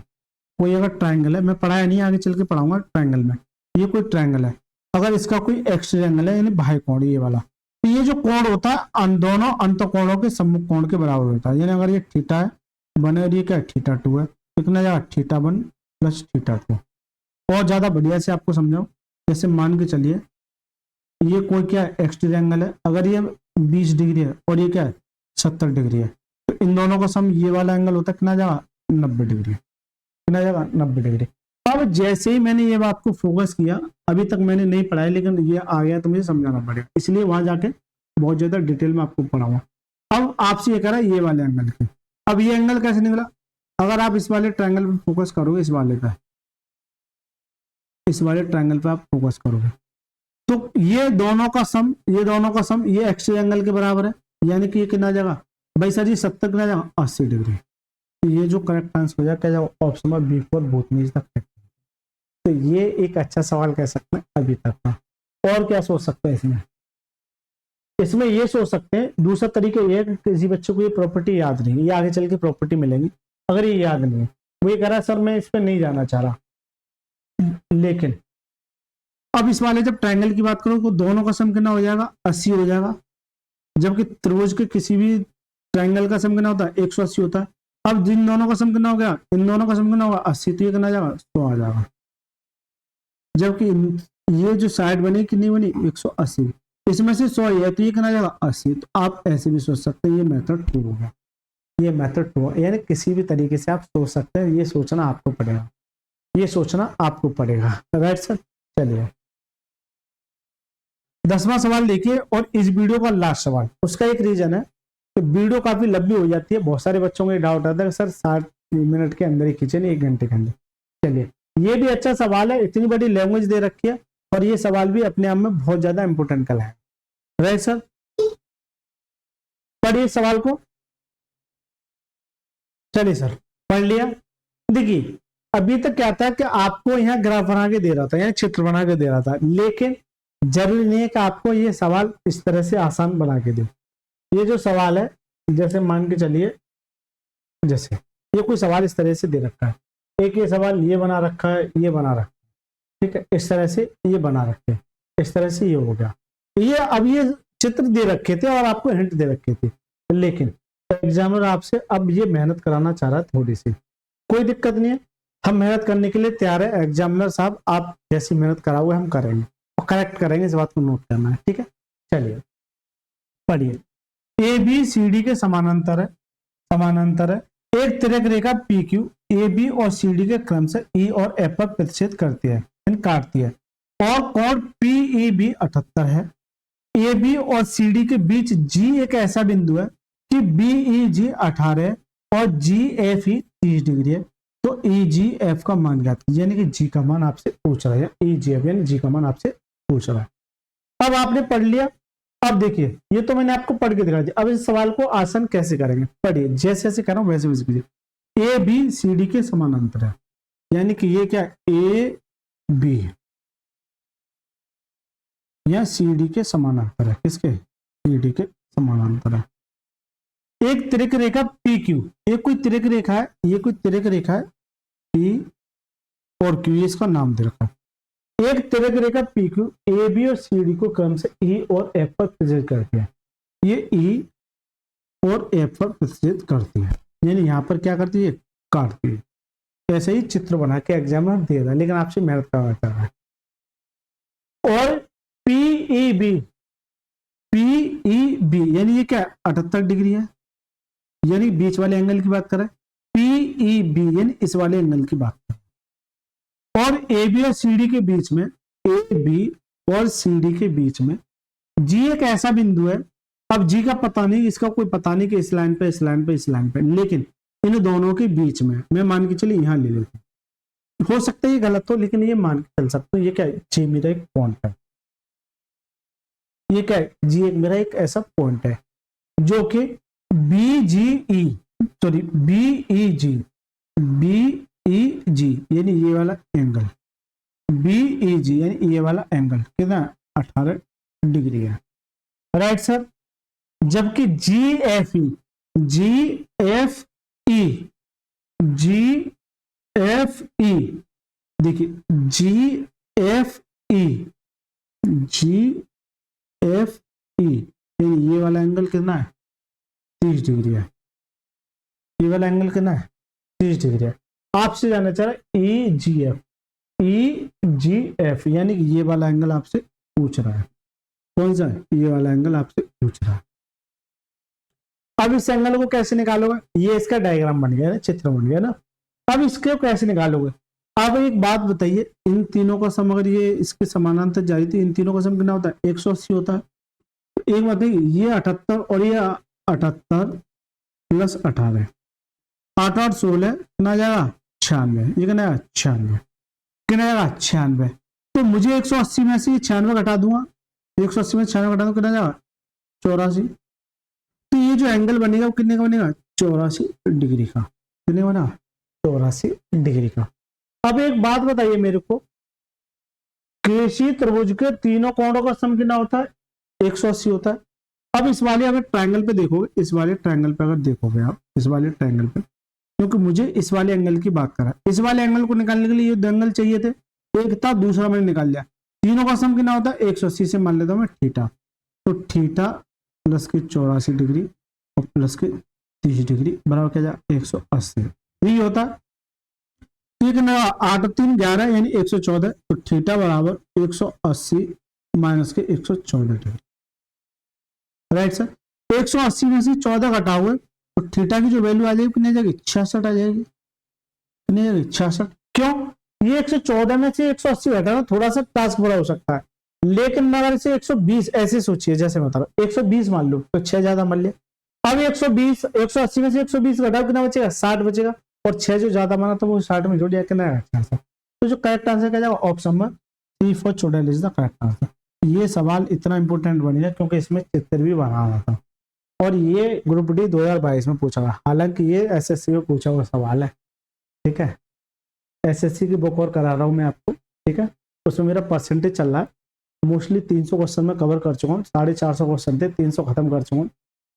कोई अगर ट्रायंगल है, मैं पढ़ाया नहीं आगे चल के पढ़ाऊंगा ट्रायंगल में, ये कोई ट्रायंगल है, अगर इसका कोई एक्स एंगल है यानी बाह्य कोण ये वाला, तो ये जो कोण होता है दोनों अंतकोणों के सम्मुख कोण के बराबर होता है। यानी अगर ये थीटा है बने और ये क्या थीटा 2 है, कितना जाएगा थीटा 1 प्लस थीटा 2। और ज्यादा बढ़िया से आपको समझाऊं, जैसे मान के चलिए ये कोई क्या एक्स ट्रायंगल है, अगर ये 20 डिग्री है और ये क्या है 70 डिग्री है, तो इन दोनों का सम ये वाला एंगल होता है कितना जाएगा 90 डिग्री, कितना जाएगा 90 डिग्री। अब जैसे ही मैंने ये बात को फोकस किया, अभी तक मैंने नहीं पढ़ाया लेकिन ये आ गया तो मुझे समझाना पड़ेगा, इसलिए वहां जाके बहुत ज्यादा डिटेल में आपको पढ़ाऊंगा। अब आपसे ये कह रहा है ये वाले एंगल की, अब ये एंगल कैसे निकला, अगर आप इस वाले ट्रायंगल पे फोकस करोगे, इस वाले पे, इस वाले ट्रायंगल पे आप फोकस करोगे तो ये दोनों का सम, ये दोनों का सम ये एक्स एंगल के बराबर है, यानी कि ये कितना जाएगा भाई सर जी 70 कितना जाएगा 80 डिग्री। तो ये जो करेक्ट आंसर हो जाएगा क्या जाएगा option number B for both means the correct. तो ये एक अच्छा सवाल कह सकते हैं अभी तक का। और क्या सोच सकते हैं इसमें, इसमें ये सोच सकते हैं दूसरा तरीका ये है कि किसी बच्चे को ये प्रॉपर्टी याद नहीं, ये आगे चल के प्रॉपर्टी मिलेंगी, अगर ये याद नहीं है वो ये कह रहा है सर मैं इस पर नहीं जाना चाह रहा, लेकिन अब इस वाले जब ट्रायंगल की बात करो तो दोनों का सम कितना हो जाएगा, 80 हो जाएगा, जबकि त्रिभुज के किसी भी ट्रायंगल का सम कितना होता है, 180 होता है। अब जिन दोनों का सम कितना हो गया, इन दोनों का सम कितना होगा, 80, तो ये कितना आ जाएगा, 100 आ जाएगा। जबकि ये जो साइड बनी कितनी बनी, 180, इसमें से 100 है तो ये कितना आ जाएगा, 80। तो आप ऐसे भी सोच सकते हैं, ये मेथड 2 होगा, ये मेथड 2, यानी किसी भी तरीके से आप सोच सकते हैं, ये सोचना आपको पड़ेगा, ये सोचना आपको पड़ेगा। राइट सर, चलिए 10वां सवाल देखिए, और इस वीडियो का लास्ट सवाल। उसका एक रीजन है कि वीडियो काफी लंबी हो जाती है, बहुत सारे बच्चों को डाउट आता है सर 60 मिनट के अंदर ही खींचे, नहीं 1 घंटे के अंदर। चलिए ये भी अच्छा सवाल है, इतनी बड़ी लैंग्वेज दे रखी है, और ये सवाल भी अपने आप में बहुत ज्यादा इंपोर्टेंट कल है। राइट सर, पढ़िए सवाल को। चलिए सर, पढ़ लिया। देखिए अभी तक क्या था कि आपको यहाँ ग्राफ बना के दे रहा था, यहाँ चित्र बना के दे रहा था, लेकिन जरूरी नहीं है कि आपको ये सवाल इस तरह से आसान बना के दे। ये जो सवाल है, जैसे मान के चलिए, जैसे ये कोई सवाल इस तरह से दे रखा है, एक ये सवाल ये बना रखा है, ये बना रखा है, ठीक है, इस तरह से ये बना रखे, इस तरह से ये हो गया। ये अब ये चित्र दे रखे थे और आपको हिंट दे रखे थे, लेकिन एग्जामिनर आपसे अब ये मेहनत कराना चाह रहा है थोड़ी सी। कोई दिक्कत नहीं है, हम मेहनत करने के लिए तैयार है। एग्जामिनर साहब आप जैसी मेहनत कराओगे हम करेंगे और करेक्ट करेंगे, इस बात को नोट करना है, ठीक है। चलिए पढ़िए, ए बी सी डी के समानांतर है, समानांतर है। एक तिर्यक रेखा पी क्यू ए बी और सी डी के क्रम से ई और एफ पर प्रतिच्छेद करती है, काटती है, और कोण पी ई बी 78 है। ए बी और सी डी के बीच जी एक ऐसा बिंदु है कि बी ई जी 18 है और जी एफ ई 30 डिग्री है। तो ई जी एफ का मान ज्ञात कीजिए, यानी कि जी का मान आपसे पूछ रहा है, ई जी एफ यानी जी का मान आपसे पूछ रहा है। अब आपने पढ़ लिया, अब देखिए ये तो मैंने आपको पढ़ के दिखा दिया, अब इस सवाल को आसान कैसे करेंगे, पढ़िए, जैसे जैसे कर रहा हूं वैसे वैसे कीजिए। ए बी सी डी के समानांतर है, यानी कि ये क्या, ए बी या सी डी के समानांतर है, किसके, सी डी के समानांतर है। एक तिर्यक रेखा पी क्यू, ये कोई तिर्यक रेखा है, ये कोई तिर्यक रेखा है, पी और क्यू, ये इसका नाम दे रखा है। एक तिर्यक रेखा पी क्यू ए बी और सी डी को क्रम से ई और एफ पर प्रतिच्छेद करती है, ये ई और एफ पर प्रतिच्छेद करती है, यानी यहां पर क्या करती है, काटती है। ऐसे ही चित्र बना के एग्जामिनर दे रहा है, लेकिन आपसे मेहनत करना चाह रहा है। और पीई बी यानी ये क्या, 78 डिग्री है, यानी बीच वाले एंगल की बात करें, पीई बी यानी इस वाले एंगल की बात करें। और ए बी और सी डी के बीच में, ए बी और सी डी के बीच में जी एक ऐसा बिंदु है, अब जी का पता नहीं, इसका कोई पता नहीं कि इस लाइन पे, इस लाइन पे, इस लाइन पे, लेकिन इन दोनों के बीच में मैं मान के चलिए यहां ले लेता हूं, हो सकता है ये गलत हो, लेकिन ये मान के चल सकते हो। ये क्या है, जी मेरा एक पॉइंट है, ये क्या है, जी एक मेरा एक ऐसा पॉइंट है जो कि बी जी ई, सॉरी बी ई जी, बी ई जी यानी ये वाला एंगल, बी ई जी यानी ये वाला एंगल कितना, 18 डिग्री है। राइट सर, जबकि जी एफ ई, जी एफ ई, जी एफ ई, देखिए जी एफ ई, जी एफ ई यानी ये वाला एंगल कितना है, 30 डिग्री है, ये वाला एंगल कितना है, 30 डिग्री है। आपसे जानना चाह रहा है ई जी एफ, ई जी एफ यानी कि ये वाला एंगल आपसे पूछ रहा है, कौन सा है, ये वाला एंगल आपसे पूछ रहा है। अब इस एंगल को कैसे निकालोगे, ये इसका डायग्राम बन गया ना, चित्र बन गया ना। अब इसको कैसे निकालोगे, अब एक बात बताइए, इन तीनों का सम अगर ये इसके समानांतर जाए तो इन तीनों का सम कितना होता है, 180 होता है। एक बात है, ये 78 और ये 78 प्लस 18, 8 8 16 कितना जाएगा, 96, ये कितना आएगा, 96, कितना आएगा, 96। तो मुझे 180 में से 96 घटा दूंगा, 180 में 96 घटा दूंगा, कितना जाएगा, 84। तो ये जो एंगल बनेगा वो कितने का बनेगा, 84 डिग्री का, कितने बना, 84 डिग्री का। अब एक बात बताइए मेरे को, किसी त्रिभुज के तीनों कोणों का सम कितना होता है, 180 होता है। अब इस वाले अगर ट्रायंगल पे देखोगे, इस वाले ट्रायंगल पे अगर देखोगे आप, इस वाले ट्रायंगल पे, क्योंकि मुझे इस वाले एंगल की बात करा, इस वाले एंगल को निकालने के लिए ये दो एंगल चाहिए थे, एक था दूसरा मैंने निकाल लिया। तीनों का सम कितना होता है 180 से मान लेता हूँ मैं थीटा, तो थीटा प्लस की 84 डिग्री और प्लस की 30 डिग्री बराबर क्या जाए 180, यही होता है। ठीक है ना, 8 3 11 यानी 114, तो थीटा बराबर 180 माइनस के 114 डिग्री, राइट सर। 180 में से 14 घटा हुआ तो थीटा की जो वैल्यू आ जाएगी कितनी आ जाएगी 66 आ जाएगी, कितनी आ जाएगी 66। क्यों, ये 114 में से 180 घटाना थोड़ा सा टास्क बड़ा हो सकता है, लेकिन अगर इसे 120 ऐसे सोचिए, जैसे बता रहा हूं 120 मान लो तो 6 ज्यादा मान लिया। अब 120 180 में से 120 घटाओ कितना बचेगा 60 बचेगा, और 6 जो ज्यादा माना तो वो 60 में जोड़ दिया कितना है। तो जो करेक्ट आंसर क्या जाएगा ऑप्शन नंबर सी फॉर चोडेल इज द करेक्ट आंसर। ये सवाल इतना इंपॉर्टेंट बन गया क्योंकि इसमें चित्र भी बना हुआ था, और ये ग्रुप डी 2022 में पूछा हुआ, हालांकि ये एसएससी में पूछा हुआ सवाल है। ठीक है, एसएससी की बुक और करा रहा हूँ मैं आपको, ठीक है, उसमें मेरा परसेंटेज चल रहा है, मोस्टली 300 क्वेश्चन में कवर कर चुका हूँ, 450 क्वेश्चन थे 300 खत्म कर चुका हूँ।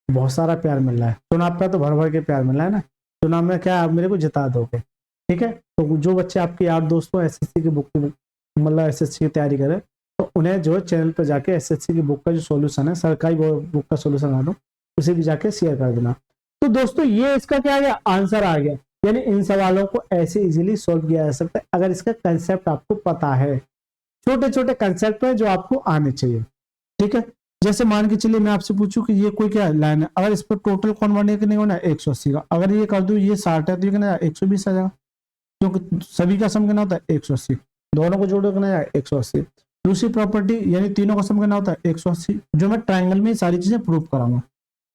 बहुत सारा प्यार मिल रहा है, चुनाव का तो भर भर के प्यार मिल रहा है ना, चुनाव में क्या आप मेरे को जिता दोगे। ठीक है, तो जो बच्चे आपके यार दोस्तों एसएससी की बुक मतलब एसएससी की तैयारी करें, तो उन्हें जो है चैनल पर जाके एसएससी की बुक का जो सोल्यूशन है, सरकारी बुक का सोल्यूशन आ दो, उसे भी जाके शेयर कर देना। तो दोस्तों ये इसका क्या आ गया आंसर आ गया, यानी इन सवालों को ऐसे इजीली सॉल्व किया जा सकता है अगर इसका कंसेप्ट आपको पता है। छोटे छोटे कंसेप्ट है जो आपको आने चाहिए। ठीक है, जैसे मान के चलिए मैं आपसे पूछूं कि ये कोई क्या लाइन है, अगर इस पर टोटल कौन बने कि नहीं होना 180 का, अगर ये कर दूं ये 60 है तो ये कितना 120 आ जाएगा, क्योंकि सभी का सम कितना होता है 180, दोनों को जोड़ो कितना जाएगा 180। दूसरी प्रॉपर्टी यानी तीनों का सम कितना होता है 180, जो मैं ट्राइंगल में सारी चीजें प्रूव कराऊंगा।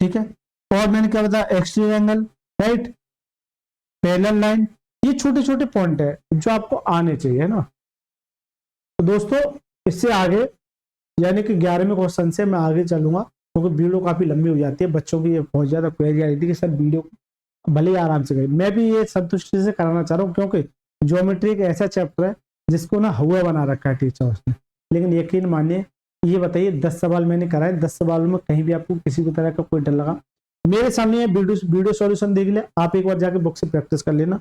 ठीक है, और मैंने क्या बताया extreme angle, right, parallel line, ये छोटे छोटे पॉइंट है जो आपको आने चाहिए ना। तो दोस्तों इससे आगे यानी कि 11वें क्वेश्चन से मैं आगे चलूंगा, क्योंकि वीडियो काफी लंबी हो जाती है, बच्चों की ये बहुत ज्यादा क्वेरी आई थी कि सर वीडियो भले ही आराम से करें, मैं भी ये संतुष्टि से कराना चाह रहा हूँ, क्योंकि ज्योमेट्री एक ऐसा चैप्टर है जिसको ना हुआ बना रखा है टीचर्स ने। लेकिन यकीन मानिए, ये बताइए 10 सवाल मैंने कराए, 10 सवालों में कहीं भी आपको किसी भी तरह का कोई डर लगा, मेरे सामने वीडियो सॉल्यूशन देख ले, आप एक बार जाके बुक से प्रैक्टिस कर लेना,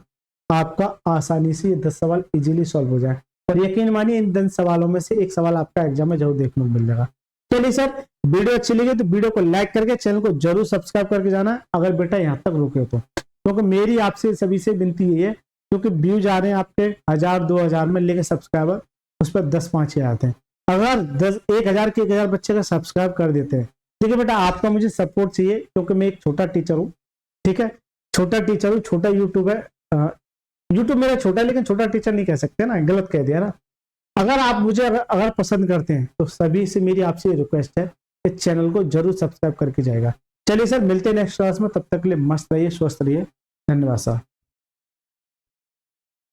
आपका आसानी से ये 10 सवाल इजीली सॉल्व हो जाए। और यकीन मानिए इन 10 सवालों में से एक सवाल आपका एग्जाम में जरूर देखने को मिल जाएगा। चलिए सर, वीडियो अच्छी लगी तो वीडियो को लाइक करके चैनल को जरूर सब्सक्राइब करके जाना अगर बेटा यहाँ तक रुके तो, क्योंकि मेरी आपसे सभी से विनती ये है, क्योंकि व्यूज आ रहे हैं आपके 1000 2000 में, लेकिन सब्सक्राइबर उस पर 10-5 ही आते हैं। अगर 1000 के 1000 बच्चे का सब्सक्राइब कर देते हैं, देखिए बेटा आपका मुझे सपोर्ट चाहिए, क्योंकि मैं एक छोटा टीचर हूँ। ठीक है, छोटा टीचर हूँ, छोटा यूट्यूब है, यूट्यूब मेरा छोटा है, लेकिन छोटा टीचर नहीं कह सकते ना, गलत कह दिया ना। अगर आप मुझे अगर पसंद करते हैं तो सभी से मेरी आपसे रिक्वेस्ट है कि चैनल को जरूर सब्सक्राइब करके जाएगा। चलिए सर, मिलते हैं नेक्स्ट क्लास में, तब तक के लिए मस्त रहिए, स्वस्थ रहिए, धन्यवाद सर।